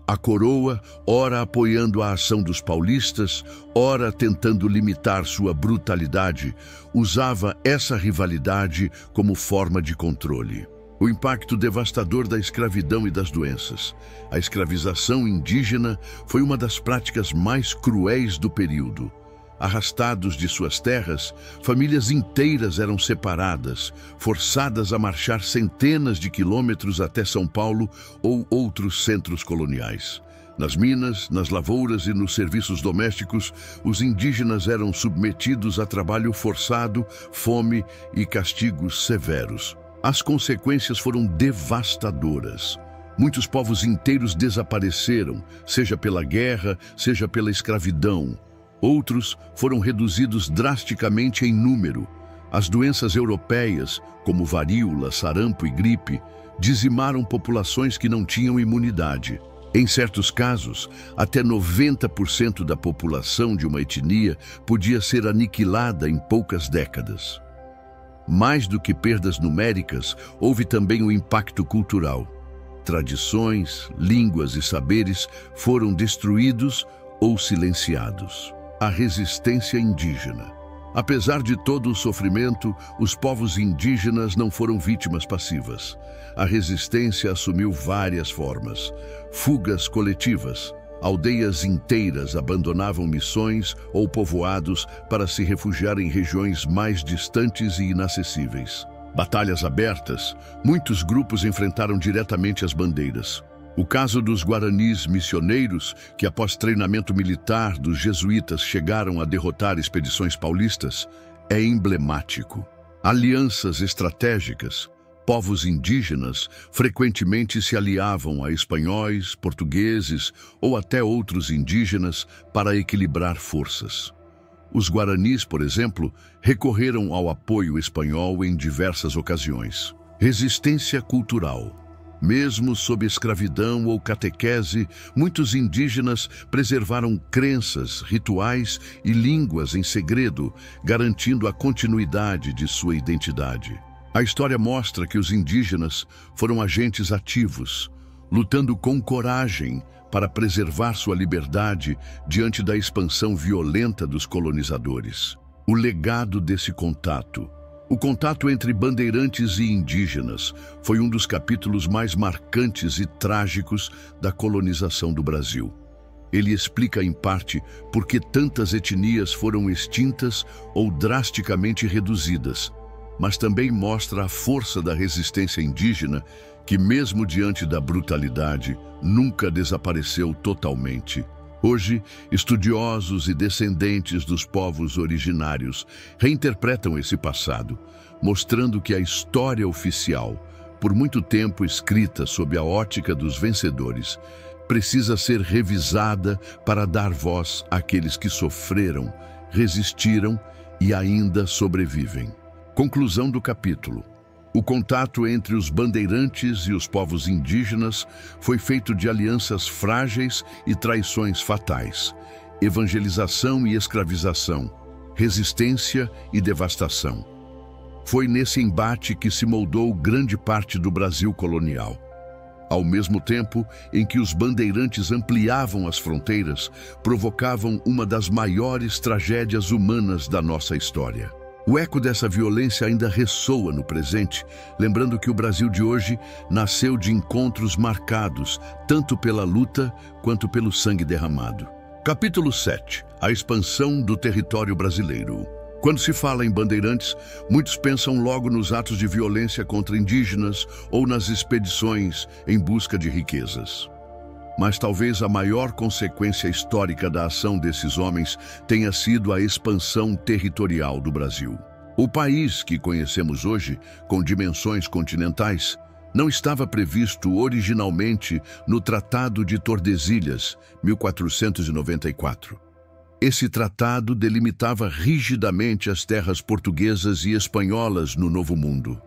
A coroa, ora apoiando a ação dos paulistas, ora tentando limitar sua brutalidade, usava essa rivalidade como forma de controle. O impacto devastador da escravidão e das doenças. A escravização indígena foi uma das práticas mais cruéis do período. Arrastados de suas terras, famílias inteiras eram separadas, forçadas a marchar centenas de quilômetros até São Paulo ou outros centros coloniais. Nas minas, nas lavouras e nos serviços domésticos, os indígenas eram submetidos a trabalho forçado, fome e castigos severos. As consequências foram devastadoras. Muitos povos inteiros desapareceram, seja pela guerra, seja pela escravidão. Outros foram reduzidos drasticamente em número. As doenças europeias, como varíola, sarampo e gripe, dizimaram populações que não tinham imunidade. Em certos casos, até 90% da população de uma etnia podia ser aniquilada em poucas décadas. Mais do que perdas numéricas, houve também o impacto cultural. Tradições, línguas e saberes foram destruídos ou silenciados. A resistência indígena. Apesar de todo o sofrimento, os povos indígenas não foram vítimas passivas. A resistência assumiu várias formas. Fugas coletivas. Aldeias inteiras abandonavam missões ou povoados para se refugiar em regiões mais distantes e inacessíveis. Batalhas abertas. Muitos grupos enfrentaram diretamente as bandeiras. O caso dos guaranis missioneiros, que após treinamento militar dos jesuítas chegaram a derrotar expedições paulistas, é emblemático. Alianças estratégicas. Povos indígenas frequentemente se aliavam a espanhóis, portugueses ou até outros indígenas para equilibrar forças. Os guaranis, por exemplo, recorreram ao apoio espanhol em diversas ocasiões. Resistência cultural. Mesmo sob escravidão ou catequese, muitos indígenas preservaram crenças, rituais e línguas em segredo, garantindo a continuidade de sua identidade. A história mostra que os indígenas foram agentes ativos. lutando com coragem para preservar sua liberdade diante da expansão violenta dos colonizadores. O legado desse contato. O contato entre bandeirantes e indígenas foi um dos capítulos mais marcantes e trágicos da colonização do Brasil. Ele explica, em parte, por que tantas etnias foram extintas ou drasticamente reduzidas, mas também mostra a força da resistência indígena que, mesmo diante da brutalidade, nunca desapareceu totalmente. Hoje, estudiosos e descendentes dos povos originários reinterpretam esse passado, mostrando que a história oficial, por muito tempo escrita sob a ótica dos vencedores, precisa ser revisada para dar voz àqueles que sofreram, resistiram e ainda sobrevivem. Conclusão do capítulo. O contato entre os bandeirantes e os povos indígenas foi feito de alianças frágeis e traições fatais, evangelização e escravização, resistência e devastação. Foi nesse embate que se moldou grande parte do Brasil colonial. Ao mesmo tempo em que os bandeirantes ampliavam as fronteiras, provocavam uma das maiores tragédias humanas da nossa história. O eco dessa violência ainda ressoa no presente, lembrando que o Brasil de hoje nasceu de encontros marcados, tanto pela luta quanto pelo sangue derramado. Capítulo 7. A expansão do território brasileiro. Quando se fala em bandeirantes, muitos pensam logo nos atos de violência contra indígenas ou nas expedições em busca de riquezas. Mas talvez a maior consequência histórica da ação desses homens tenha sido a expansão territorial do Brasil. O país que conhecemos hoje, com dimensões continentais, não estava previsto originalmente no Tratado de Tordesilhas, 1494. Esse tratado delimitava rigidamente as terras portuguesas e espanholas no Novo Mundo.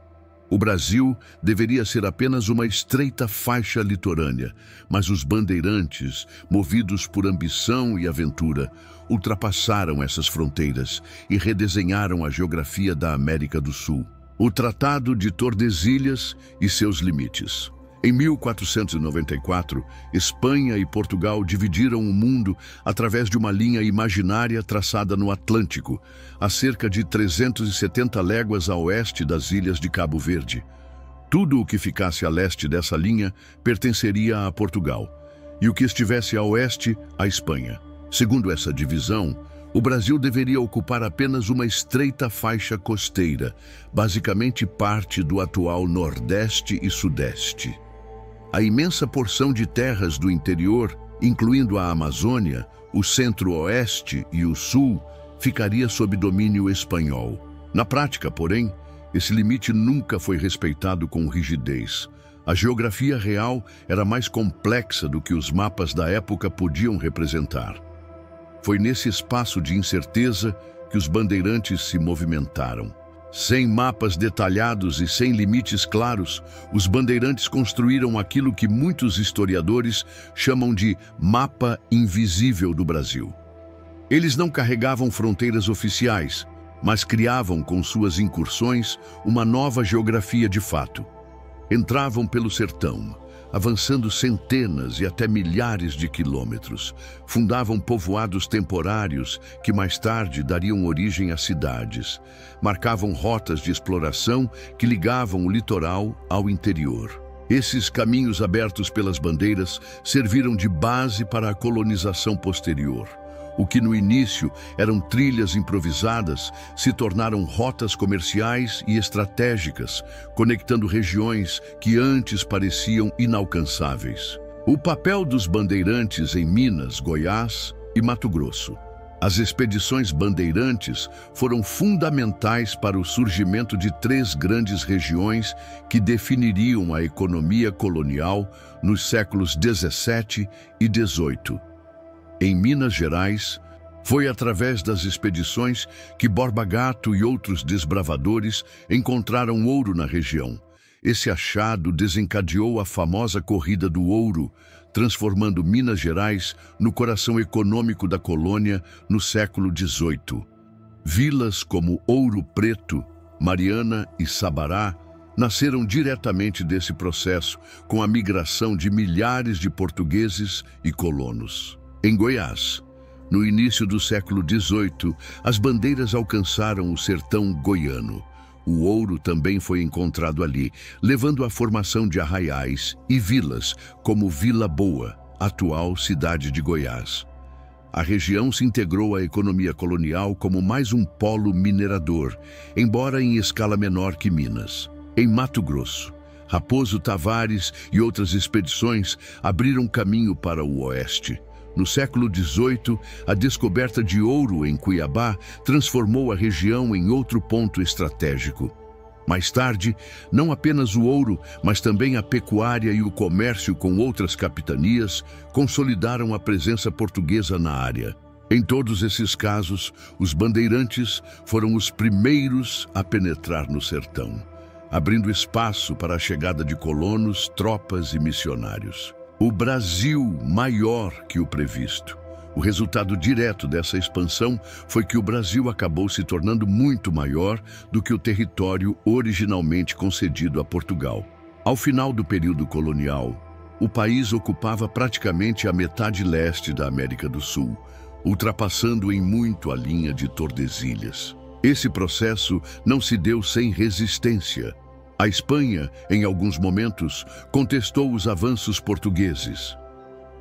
O Brasil deveria ser apenas uma estreita faixa litorânea, mas os bandeirantes, movidos por ambição e aventura, ultrapassaram essas fronteiras e redesenharam a geografia da América do Sul. O Tratado de Tordesilhas e seus limites. Em 1494, Espanha e Portugal dividiram o mundo através de uma linha imaginária traçada no Atlântico, a cerca de 370 léguas a oeste das ilhas de Cabo Verde. Tudo o que ficasse a leste dessa linha pertenceria a Portugal, e o que estivesse a oeste, à Espanha. Segundo essa divisão, o Brasil deveria ocupar apenas uma estreita faixa costeira, basicamente parte do atual Nordeste e Sudeste. A imensa porção de terras do interior, incluindo a Amazônia, o Centro-Oeste e o Sul, ficaria sob domínio espanhol. Na prática, porém, esse limite nunca foi respeitado com rigidez. A geografia real era mais complexa do que os mapas da época podiam representar. Foi nesse espaço de incerteza que os bandeirantes se movimentaram. Sem mapas detalhados e sem limites claros, os bandeirantes construíram aquilo que muitos historiadores chamam de mapa invisível do Brasil. Eles não carregavam fronteiras oficiais, mas criavam com suas incursões uma nova geografia de fato. Entravam pelo sertão, avançando centenas e até milhares de quilômetros, fundavam povoados temporários que mais tarde dariam origem a cidades, marcavam rotas de exploração que ligavam o litoral ao interior. Esses caminhos abertos pelas bandeiras serviram de base para a colonização posterior. O que no início eram trilhas improvisadas se tornaram rotas comerciais e estratégicas, conectando regiões que antes pareciam inalcançáveis. O papel dos bandeirantes em Minas, Goiás e Mato Grosso. As expedições bandeirantes foram fundamentais para o surgimento de três grandes regiões que definiriam a economia colonial nos séculos 17 e 18. Em Minas Gerais, foi através das expedições que Borba Gato e outros desbravadores encontraram ouro na região. Esse achado desencadeou a famosa Corrida do Ouro, transformando Minas Gerais no coração econômico da colônia no século XVIII. Vilas como Ouro Preto, Mariana e Sabará nasceram diretamente desse processo, com a migração de milhares de portugueses e colonos. Em Goiás, no início do século XVIII, as bandeiras alcançaram o sertão goiano. O ouro também foi encontrado ali, levando à formação de arraiais e vilas, como Vila Boa, atual cidade de Goiás. A região se integrou à economia colonial como mais um polo minerador, embora em escala menor que Minas. Em Mato Grosso, Raposo Tavares e outras expedições abriram caminho para o oeste. No século XVIII, a descoberta de ouro em Cuiabá transformou a região em outro ponto estratégico. Mais tarde, não apenas o ouro, mas também a pecuária e o comércio com outras capitanias consolidaram a presença portuguesa na área. Em todos esses casos, os bandeirantes foram os primeiros a penetrar no sertão, abrindo espaço para a chegada de colonos, tropas e missionários. O Brasil maior que o previsto. O resultado direto dessa expansão foi que o Brasil acabou se tornando muito maior do que o território originalmente concedido a Portugal. Ao final do período colonial, o país ocupava praticamente a metade leste da América do Sul, ultrapassando em muito a linha de Tordesilhas. Esse processo não se deu sem resistência. A Espanha, em alguns momentos, contestou os avanços portugueses.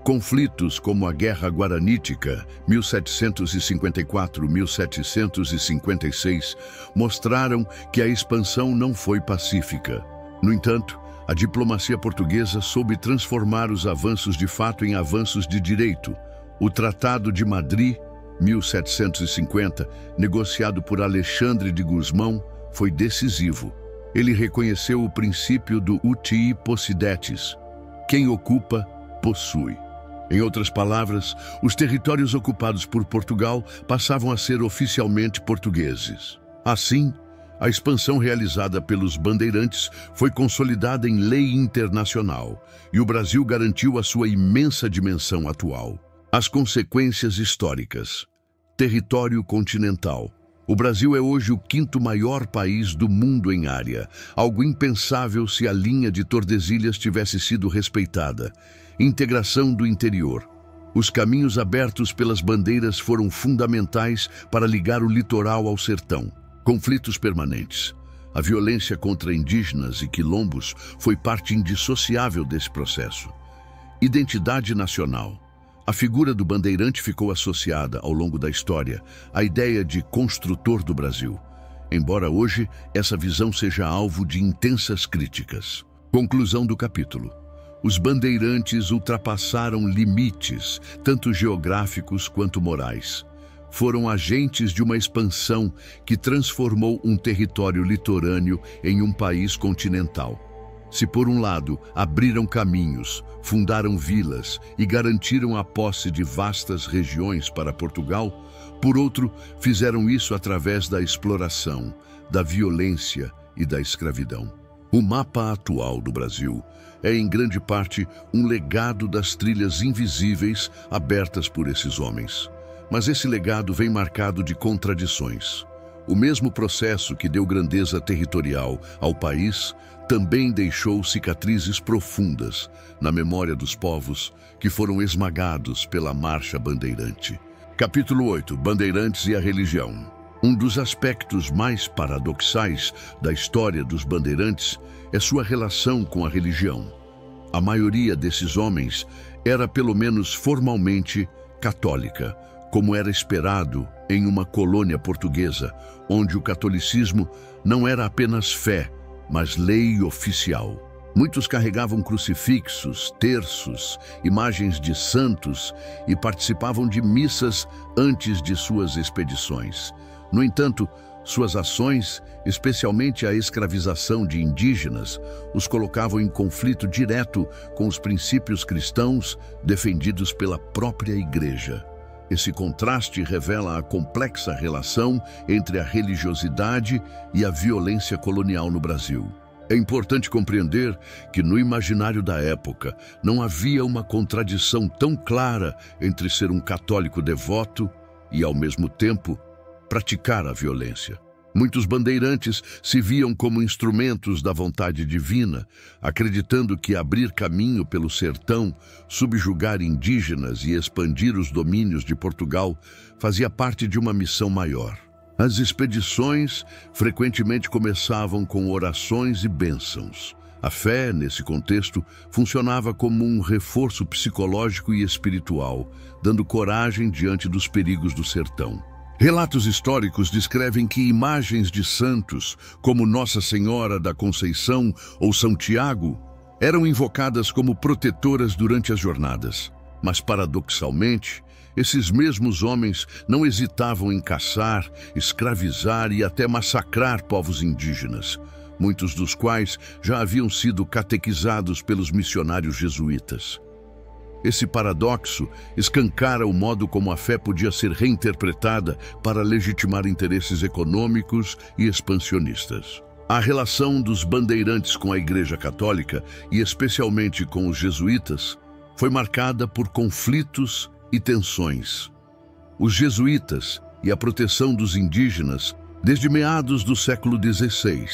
Conflitos como a Guerra Guaranítica, 1754-1756, mostraram que a expansão não foi pacífica. No entanto, a diplomacia portuguesa soube transformar os avanços de fato em avanços de direito. O Tratado de Madrid, 1750, negociado por Alexandre de Gusmão, foi decisivo. Ele reconheceu o princípio do utii possidetis. Quem ocupa, possui. Em outras palavras, os territórios ocupados por Portugal passavam a ser oficialmente portugueses. Assim, a expansão realizada pelos bandeirantes foi consolidada em lei internacional e o Brasil garantiu a sua imensa dimensão atual. As consequências históricas. Território continental. O Brasil é hoje o quinto maior país do mundo em área, algo impensável se a linha de Tordesilhas tivesse sido respeitada. Integração do interior. Os caminhos abertos pelas bandeiras foram fundamentais para ligar o litoral ao sertão. Conflitos permanentes. A violência contra indígenas e quilombos foi parte indissociável desse processo. Identidade nacional. A figura do bandeirante ficou associada, ao longo da história, à ideia de construtor do Brasil, embora hoje essa visão seja alvo de intensas críticas. Conclusão do capítulo. Os bandeirantes ultrapassaram limites, tanto geográficos quanto morais. Foram agentes de uma expansão que transformou um território litorâneo em um país continental. Se por um lado abriram caminhos, fundaram vilas e garantiram a posse de vastas regiões para Portugal, por outro, fizeram isso através da exploração, da violência e da escravidão. O mapa atual do Brasil é em grande parte um legado das trilhas invisíveis abertas por esses homens. Mas esse legado vem marcado de contradições. O mesmo processo que deu grandeza territorial ao país também deixou cicatrizes profundas na memória dos povos que foram esmagados pela marcha bandeirante. Capítulo 8. Bandeirantes e a religião. Um dos aspectos mais paradoxais da história dos bandeirantes é sua relação com a religião. A maioria desses homens era, pelo menos formalmente, católica, como era esperado em uma colônia portuguesa, onde o catolicismo não era apenas fé, mas lei oficial. Muitos carregavam crucifixos, terços, imagens de santos e participavam de missas antes de suas expedições. No entanto, suas ações, especialmente a escravização de indígenas, os colocavam em conflito direto com os princípios cristãos defendidos pela própria Igreja. Esse contraste revela a complexa relação entre a religiosidade e a violência colonial no Brasil. É importante compreender que no imaginário da época não havia uma contradição tão clara entre ser um católico devoto e, ao mesmo tempo, praticar a violência. Muitos bandeirantes se viam como instrumentos da vontade divina, acreditando que abrir caminho pelo sertão, subjugar indígenas e expandir os domínios de Portugal fazia parte de uma missão maior. As expedições frequentemente começavam com orações e bênçãos. A fé, nesse contexto, funcionava como um reforço psicológico e espiritual, dando coragem diante dos perigos do sertão. Relatos históricos descrevem que imagens de santos, como Nossa Senhora da Conceição ou São Tiago, eram invocadas como protetoras durante as jornadas. Mas, paradoxalmente, esses mesmos homens não hesitavam em caçar, escravizar e até massacrar povos indígenas, muitos dos quais já haviam sido catequizados pelos missionários jesuítas. Esse paradoxo escancara o modo como a fé podia ser reinterpretada para legitimar interesses econômicos e expansionistas. A relação dos bandeirantes com a Igreja Católica, e especialmente com os jesuítas, foi marcada por conflitos e tensões. Os jesuítas e a proteção dos indígenas. Desde meados do século XVI,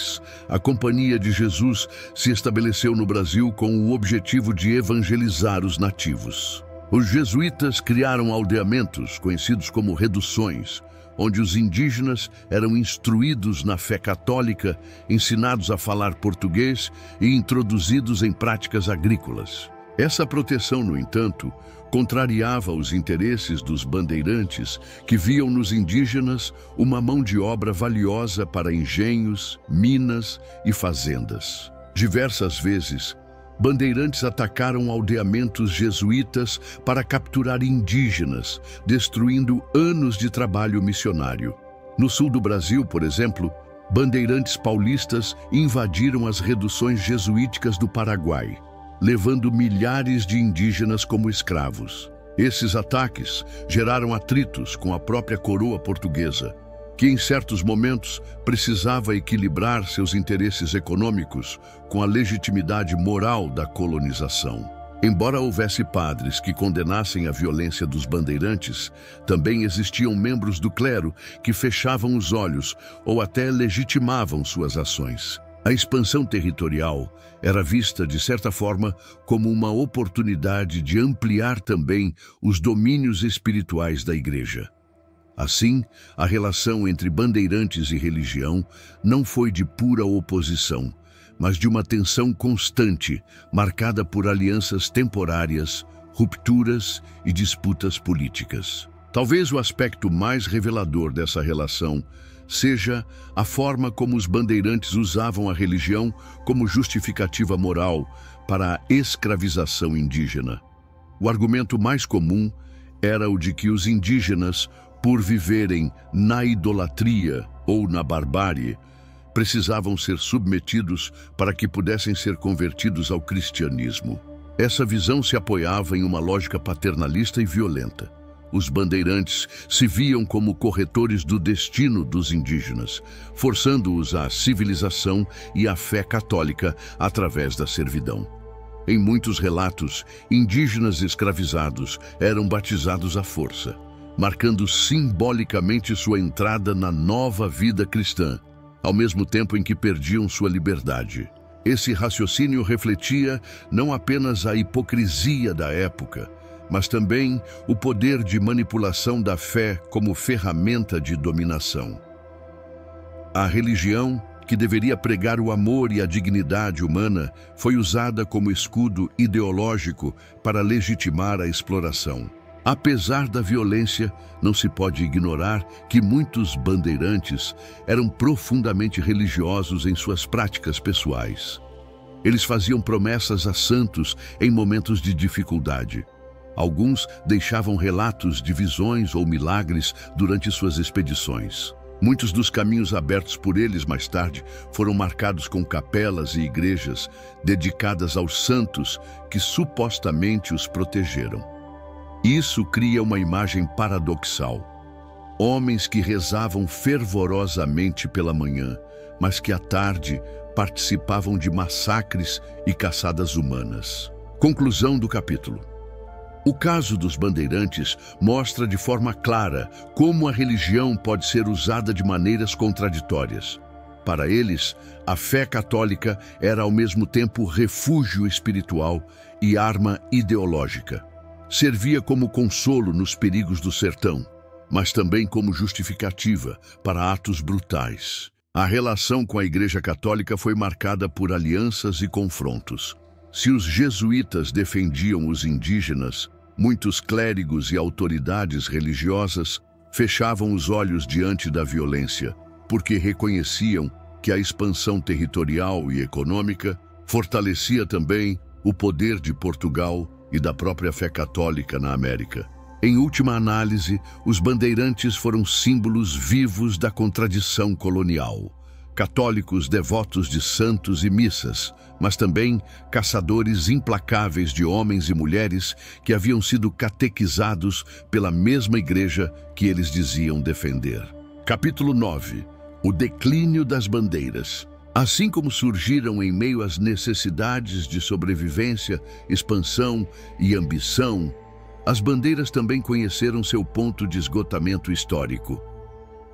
a Companhia de Jesus se estabeleceu no Brasil com o objetivo de evangelizar os nativos. Os jesuítas criaram aldeamentos, conhecidos como reduções, onde os indígenas eram instruídos na fé católica, ensinados a falar português e introduzidos em práticas agrícolas. Essa proteção, no entanto, contrariava os interesses dos bandeirantes, que viam nos indígenas uma mão de obra valiosa para engenhos, minas e fazendas. Diversas vezes, bandeirantes atacaram aldeamentos jesuítas para capturar indígenas, destruindo anos de trabalho missionário. No sul do Brasil, por exemplo, bandeirantes paulistas invadiram as reduções jesuíticas do Paraguai, levando milhares de indígenas como escravos. Esses ataques geraram atritos com a própria coroa portuguesa, que em certos momentos precisava equilibrar seus interesses econômicos com a legitimidade moral da colonização. Embora houvesse padres que condenassem a violência dos bandeirantes, também existiam membros do clero que fechavam os olhos ou até legitimavam suas ações. A expansão territorial era vista, de certa forma, como uma oportunidade de ampliar também os domínios espirituais da Igreja. Assim, a relação entre bandeirantes e religião não foi de pura oposição, mas de uma tensão constante, marcada por alianças temporárias, rupturas e disputas políticas. Talvez o aspecto mais revelador dessa relação seja a forma como os bandeirantes usavam a religião como justificativa moral para a escravização indígena. O argumento mais comum era o de que os indígenas, por viverem na idolatria ou na barbárie, precisavam ser submetidos para que pudessem ser convertidos ao cristianismo. Essa visão se apoiava em uma lógica paternalista e violenta. Os bandeirantes se viam como corretores do destino dos indígenas, forçando-os à civilização e à fé católica através da servidão. Em muitos relatos, indígenas escravizados eram batizados à força, marcando simbolicamente sua entrada na nova vida cristã, ao mesmo tempo em que perdiam sua liberdade. Esse raciocínio refletia não apenas a hipocrisia da época, mas também o poder de manipulação da fé como ferramenta de dominação. A religião, que deveria pregar o amor e a dignidade humana, foi usada como escudo ideológico para legitimar a exploração. Apesar da violência, não se pode ignorar que muitos bandeirantes eram profundamente religiosos em suas práticas pessoais. Eles faziam promessas a santos em momentos de dificuldade. Alguns deixavam relatos de visões ou milagres durante suas expedições. Muitos dos caminhos abertos por eles mais tarde foram marcados com capelas e igrejas dedicadas aos santos que supostamente os protegeram. Isso cria uma imagem paradoxal. Homens que rezavam fervorosamente pela manhã, mas que à tarde participavam de massacres e caçadas humanas. Conclusão do capítulo. O caso dos bandeirantes mostra de forma clara como a religião pode ser usada de maneiras contraditórias. Para eles, a fé católica era ao mesmo tempo refúgio espiritual e arma ideológica. Servia como consolo nos perigos do sertão, mas também como justificativa para atos brutais. A relação com a Igreja Católica foi marcada por alianças e confrontos. Se os jesuítas defendiam os indígenas, muitos clérigos e autoridades religiosas fechavam os olhos diante da violência, porque reconheciam que a expansão territorial e econômica fortalecia também o poder de Portugal e da própria fé católica na América. Em última análise, os bandeirantes foram símbolos vivos da contradição colonial. Católicos devotos de santos e missas, mas também caçadores implacáveis de homens e mulheres que haviam sido catequizados pela mesma igreja que eles diziam defender. Capítulo 9. O declínio das bandeiras. Assim como surgiram em meio às necessidades de sobrevivência, expansão e ambição, as bandeiras também conheceram seu ponto de esgotamento histórico.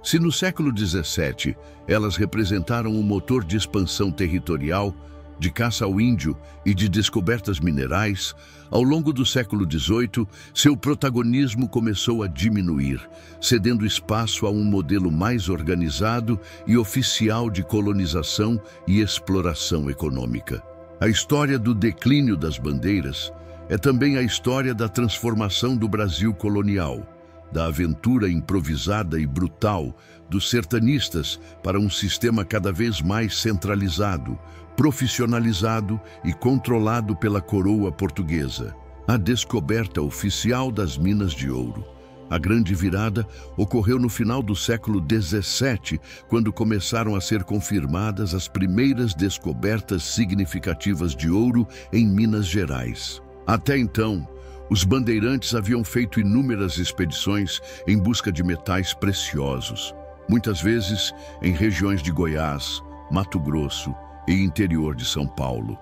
Se no século XVII elas representaram um motor de expansão territorial, de caça ao índio e de descobertas minerais, ao longo do século XVIII, seu protagonismo começou a diminuir, cedendo espaço a um modelo mais organizado e oficial de colonização e exploração econômica. A história do declínio das bandeiras é também a história da transformação do Brasil colonial, da aventura improvisada e brutal dos sertanistas para um sistema cada vez mais centralizado, profissionalizado e controlado pela coroa portuguesa. A descoberta oficial das minas de ouro. A grande virada ocorreu no final do século XVII, quando começaram a ser confirmadas as primeiras descobertas significativas de ouro em Minas Gerais. Até então, os bandeirantes haviam feito inúmeras expedições em busca de metais preciosos, muitas vezes em regiões de Goiás, Mato Grosso e interior de São Paulo.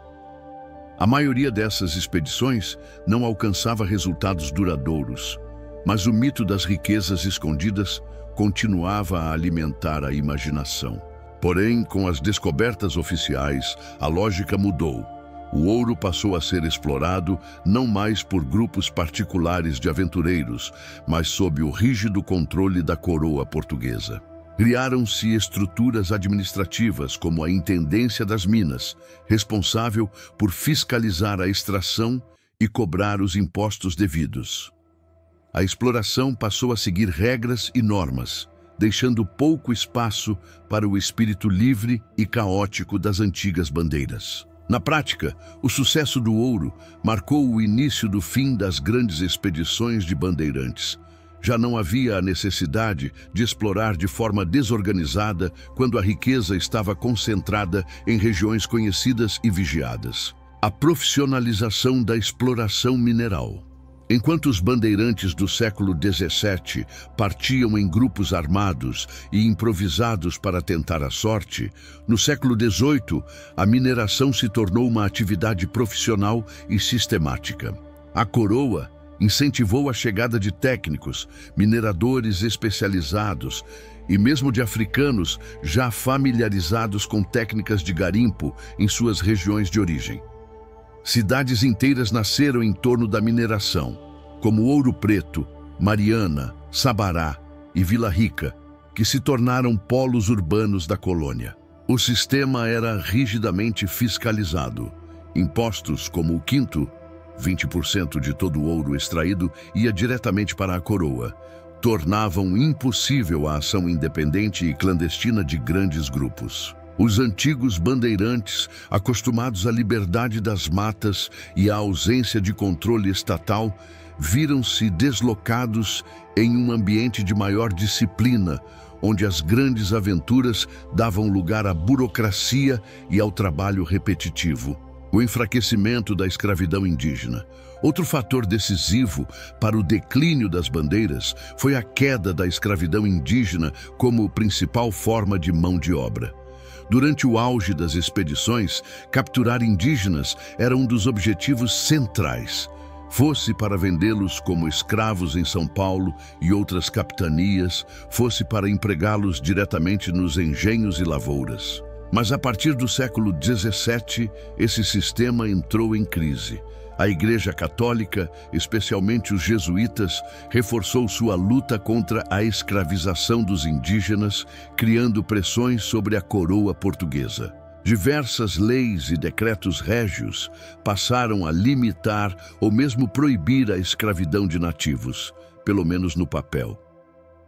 A maioria dessas expedições não alcançava resultados duradouros, mas o mito das riquezas escondidas continuava a alimentar a imaginação. Porém, com as descobertas oficiais, a lógica mudou. O ouro passou a ser explorado não mais por grupos particulares de aventureiros, mas sob o rígido controle da coroa portuguesa. Criaram-se estruturas administrativas como a Intendência das Minas, responsável por fiscalizar a extração e cobrar os impostos devidos. A exploração passou a seguir regras e normas, deixando pouco espaço para o espírito livre e caótico das antigas bandeiras. Na prática, o sucesso do ouro marcou o início do fim das grandes expedições de bandeirantes. Já não havia a necessidade de explorar de forma desorganizada quando a riqueza estava concentrada em regiões conhecidas e vigiadas. A profissionalização da exploração mineral. Enquanto os bandeirantes do século XVII partiam em grupos armados e improvisados para tentar a sorte, no século XVIII a mineração se tornou uma atividade profissional e sistemática. A coroa incentivou a chegada de técnicos, mineradores especializados e mesmo de africanos já familiarizados com técnicas de garimpo em suas regiões de origem. Cidades inteiras nasceram em torno da mineração, como Ouro Preto, Mariana, Sabará e Vila Rica, que se tornaram polos urbanos da colônia. O sistema era rigidamente fiscalizado. Impostos como o quinto, 20% de todo o ouro extraído, ia diretamente para a coroa, tornavam impossível a ação independente e clandestina de grandes grupos. Os antigos bandeirantes, acostumados à liberdade das matas e à ausência de controle estatal, viram-se deslocados em um ambiente de maior disciplina, onde as grandes aventuras davam lugar à burocracia e ao trabalho repetitivo. O enfraquecimento da escravidão indígena. Outro fator decisivo para o declínio das bandeiras foi a queda da escravidão indígena como principal forma de mão de obra. Durante o auge das expedições, capturar indígenas era um dos objetivos centrais. fosse para vendê-los como escravos em São Paulo e outras capitanias, fosse para empregá-los diretamente nos engenhos e lavouras. Mas a partir do século XVII, esse sistema entrou em crise. A Igreja Católica, especialmente os jesuítas, reforçou sua luta contra a escravização dos indígenas, criando pressões sobre a coroa portuguesa. Diversas leis e decretos régios passaram a limitar ou mesmo proibir a escravidão de nativos, pelo menos no papel.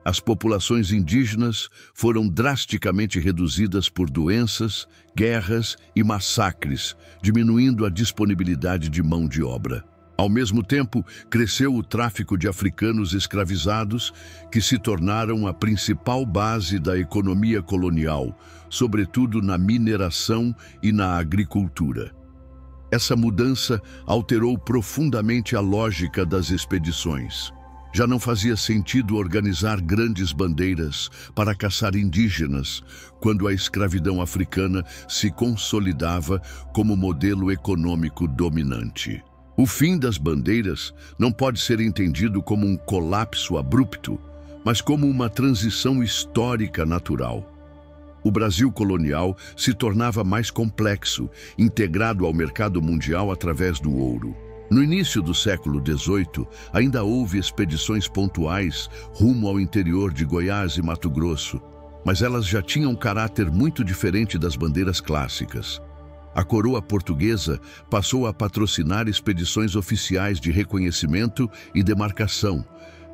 As populações indígenas foram drasticamente reduzidas por doenças, guerras e massacres, diminuindo a disponibilidade de mão de obra. Ao mesmo tempo, cresceu o tráfico de africanos escravizados, que se tornaram a principal base da economia colonial, sobretudo na mineração e na agricultura. Essa mudança alterou profundamente a lógica das expedições. Já não fazia sentido organizar grandes bandeiras para caçar indígenas, quando a escravidão africana se consolidava como modelo econômico dominante. O fim das bandeiras não pode ser entendido como um colapso abrupto, mas como uma transição histórica natural. O Brasil colonial se tornava mais complexo, integrado ao mercado mundial através do ouro. No início do século XVIII, ainda houve expedições pontuais rumo ao interior de Goiás e Mato Grosso, mas elas já tinham um caráter muito diferente das bandeiras clássicas. A coroa portuguesa passou a patrocinar expedições oficiais de reconhecimento e demarcação,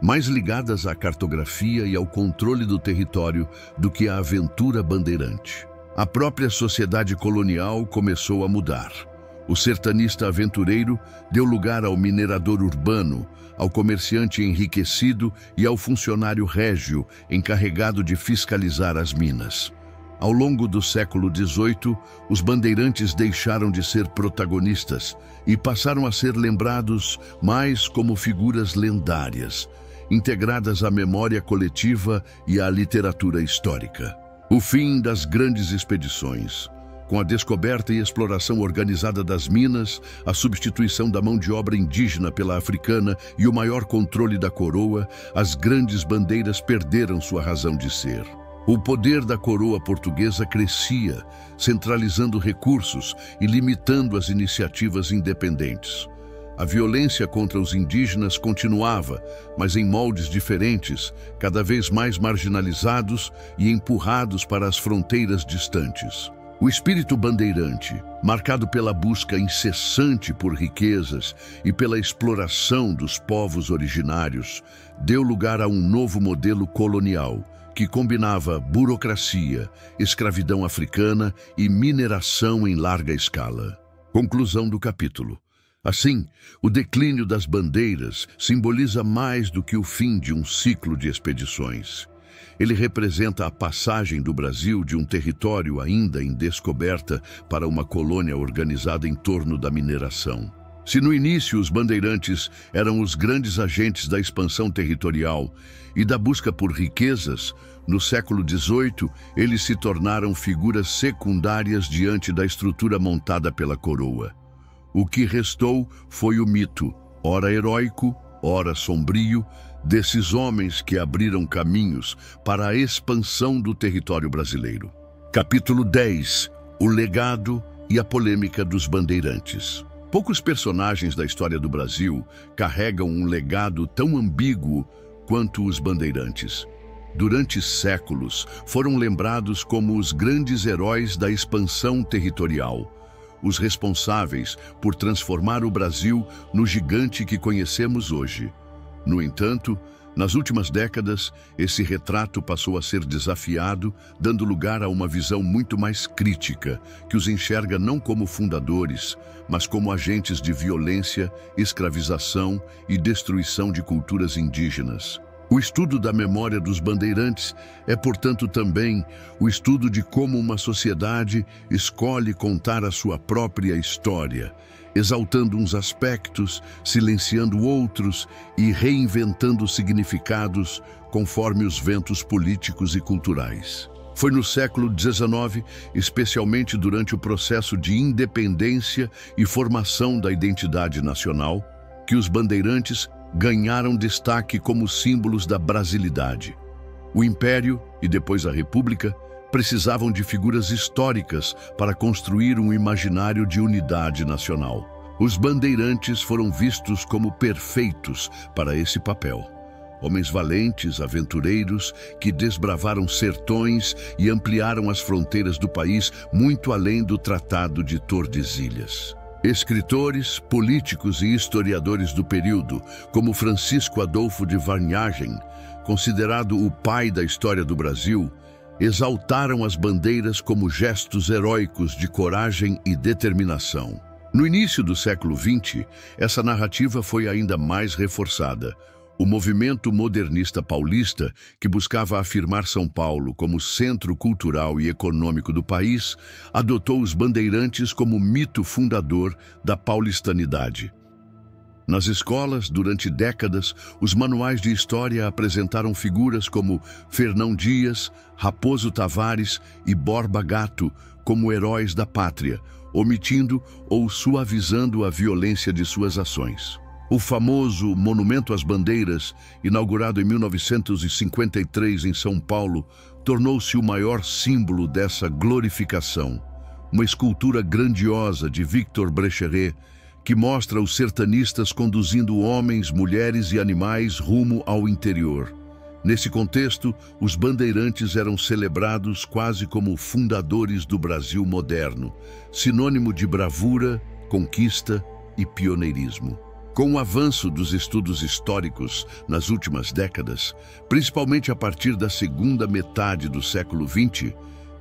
mais ligadas à cartografia e ao controle do território do que à aventura bandeirante. A própria sociedade colonial começou a mudar. O sertanista aventureiro deu lugar ao minerador urbano, ao comerciante enriquecido e ao funcionário régio encarregado de fiscalizar as minas. Ao longo do século XVIII, os bandeirantes deixaram de ser protagonistas e passaram a ser lembrados mais como figuras lendárias, integradas à memória coletiva e à literatura histórica. O fim das grandes expedições. Com a descoberta e exploração organizada das minas, a substituição da mão de obra indígena pela africana e o maior controle da coroa, as grandes bandeiras perderam sua razão de ser. O poder da coroa portuguesa crescia, centralizando recursos e limitando as iniciativas independentes. A violência contra os indígenas continuava, mas em moldes diferentes, cada vez mais marginalizados e empurrados para as fronteiras distantes. O espírito bandeirante, marcado pela busca incessante por riquezas e pela exploração dos povos originários, deu lugar a um novo modelo colonial, que combinava burocracia, escravidão africana e mineração em larga escala. Conclusão do capítulo. Assim, o declínio das bandeiras simboliza mais do que o fim de um ciclo de expedições. Ele representa a passagem do Brasil de um território ainda em descoberta para uma colônia organizada em torno da mineração. Se no início os bandeirantes eram os grandes agentes da expansão territorial e da busca por riquezas, no século XVIII eles se tornaram figuras secundárias diante da estrutura montada pela coroa. O que restou foi o mito, ora heróico, ora sombrio, desses homens que abriram caminhos para a expansão do território brasileiro. Capítulo 10. O legado e a polêmica dos bandeirantes. Poucos personagens da história do Brasil carregam um legado tão ambíguo quanto os bandeirantes. Durante séculos, foram lembrados como os grandes heróis da expansão territorial, os responsáveis por transformar o Brasil no gigante que conhecemos hoje. No entanto, nas últimas décadas, esse retrato passou a ser desafiado, dando lugar a uma visão muito mais crítica, que os enxerga não como fundadores, mas como agentes de violência, escravização e destruição de culturas indígenas. O estudo da memória dos bandeirantes é, portanto, também o estudo de como uma sociedade escolhe contar a sua própria história, exaltando uns aspectos, silenciando outros e reinventando significados conforme os ventos políticos e culturais. Foi no século XIX, especialmente durante o processo de independência e formação da identidade nacional, que os bandeirantes ganharam destaque como símbolos da brasilidade. O Império e depois a República precisavam de figuras históricas para construir um imaginário de unidade nacional. Os bandeirantes foram vistos como perfeitos para esse papel. Homens valentes, aventureiros, que desbravaram sertões e ampliaram as fronteiras do país muito além do Tratado de Tordesilhas. Escritores, políticos e historiadores do período, como Francisco Adolfo de Varnhagen, considerado o pai da história do Brasil, exaltaram as bandeiras como gestos heróicos de coragem e determinação. No início do século XX, essa narrativa foi ainda mais reforçada. O movimento modernista paulista, que buscava afirmar São Paulo como centro cultural e econômico do país, adotou os bandeirantes como mito fundador da paulistanidade. Nas escolas, durante décadas, os manuais de história apresentaram figuras como Fernão Dias, Raposo Tavares e Borba Gato como heróis da pátria, omitindo ou suavizando a violência de suas ações. O famoso Monumento às Bandeiras, inaugurado em 1953 em São Paulo, tornou-se o maior símbolo dessa glorificação. Uma escultura grandiosa de Victor Brecheret, que mostra os sertanistas conduzindo homens, mulheres e animais rumo ao interior. Nesse contexto, os bandeirantes eram celebrados quase como fundadores do Brasil moderno, sinônimo de bravura, conquista e pioneirismo. Com o avanço dos estudos históricos nas últimas décadas, principalmente a partir da segunda metade do século XX,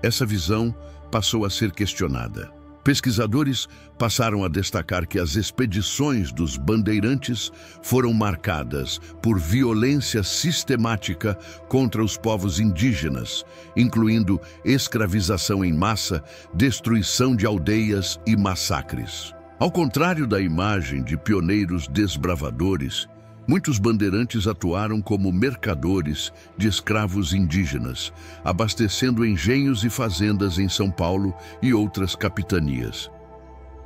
essa visão passou a ser questionada. Pesquisadores passaram a destacar que as expedições dos bandeirantes foram marcadas por violência sistemática contra os povos indígenas, incluindo escravização em massa, destruição de aldeias e massacres. Ao contrário da imagem de pioneiros desbravadores, muitos bandeirantes atuaram como mercadores de escravos indígenas, abastecendo engenhos e fazendas em São Paulo e outras capitanias.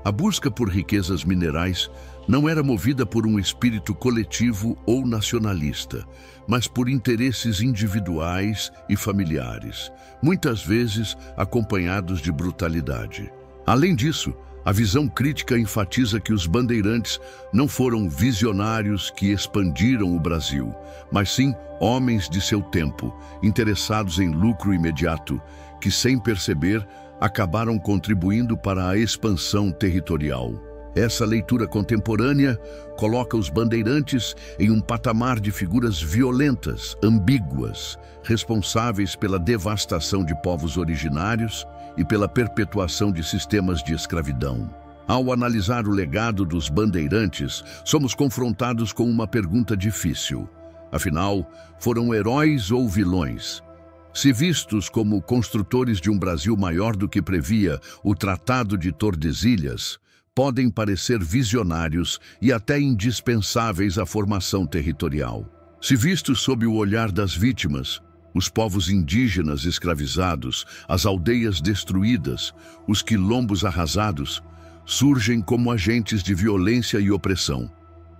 A busca por riquezas minerais não era movida por um espírito coletivo ou nacionalista, mas por interesses individuais e familiares, muitas vezes acompanhados de brutalidade. Além disso, a visão crítica enfatiza que os bandeirantes não foram visionários que expandiram o Brasil, mas sim homens de seu tempo, interessados em lucro imediato, que, sem perceber, acabaram contribuindo para a expansão territorial. Essa leitura contemporânea coloca os bandeirantes em um patamar de figuras violentas, ambíguas, responsáveis pela devastação de povos originários e pela perpetuação de sistemas de escravidão. Ao analisar o legado dos bandeirantes, somos confrontados com uma pergunta difícil. Afinal, foram heróis ou vilões? Se vistos como construtores de um Brasil maior do que previa o Tratado de Tordesilhas, podem parecer visionários e até indispensáveis à formação territorial. Se vistos sob o olhar das vítimas, os povos indígenas escravizados, as aldeias destruídas, os quilombos arrasados, surgem como agentes de violência e opressão.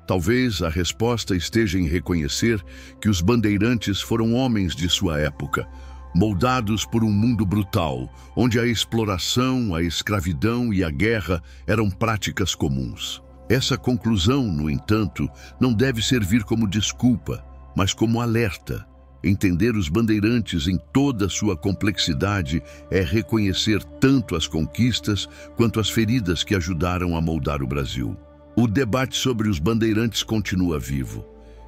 Talvez a resposta esteja em reconhecer que os bandeirantes foram homens de sua época, moldados por um mundo brutal, onde a exploração, a escravidão e a guerra eram práticas comuns. Essa conclusão, no entanto, não deve servir como desculpa, mas como alerta. Entender os bandeirantes em toda a sua complexidade é reconhecer tanto as conquistas quanto as feridas que ajudaram a moldar o Brasil. O debate sobre os bandeirantes continua vivo.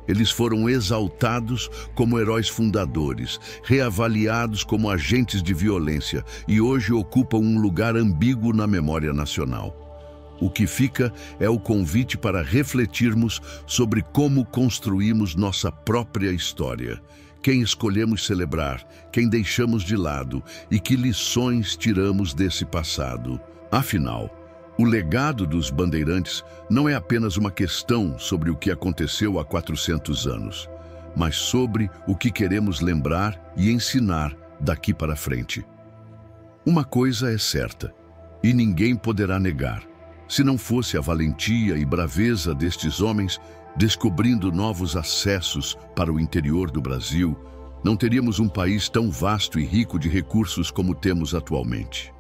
Eles foram exaltados como heróis fundadores, reavaliados como agentes de violência e hoje ocupam um lugar ambíguo na memória nacional. O que fica é o convite para refletirmos sobre como construímos nossa própria história, quem escolhemos celebrar, quem deixamos de lado e que lições tiramos desse passado. Afinal, o legado dos bandeirantes não é apenas uma questão sobre o que aconteceu há 400 anos, mas sobre o que queremos lembrar e ensinar daqui para frente. Uma coisa é certa, e ninguém poderá negar: Se não fosse a valentia e braveza destes homens descobrindo novos acessos para o interior do Brasil, não teríamos um país tão vasto e rico de recursos como temos atualmente.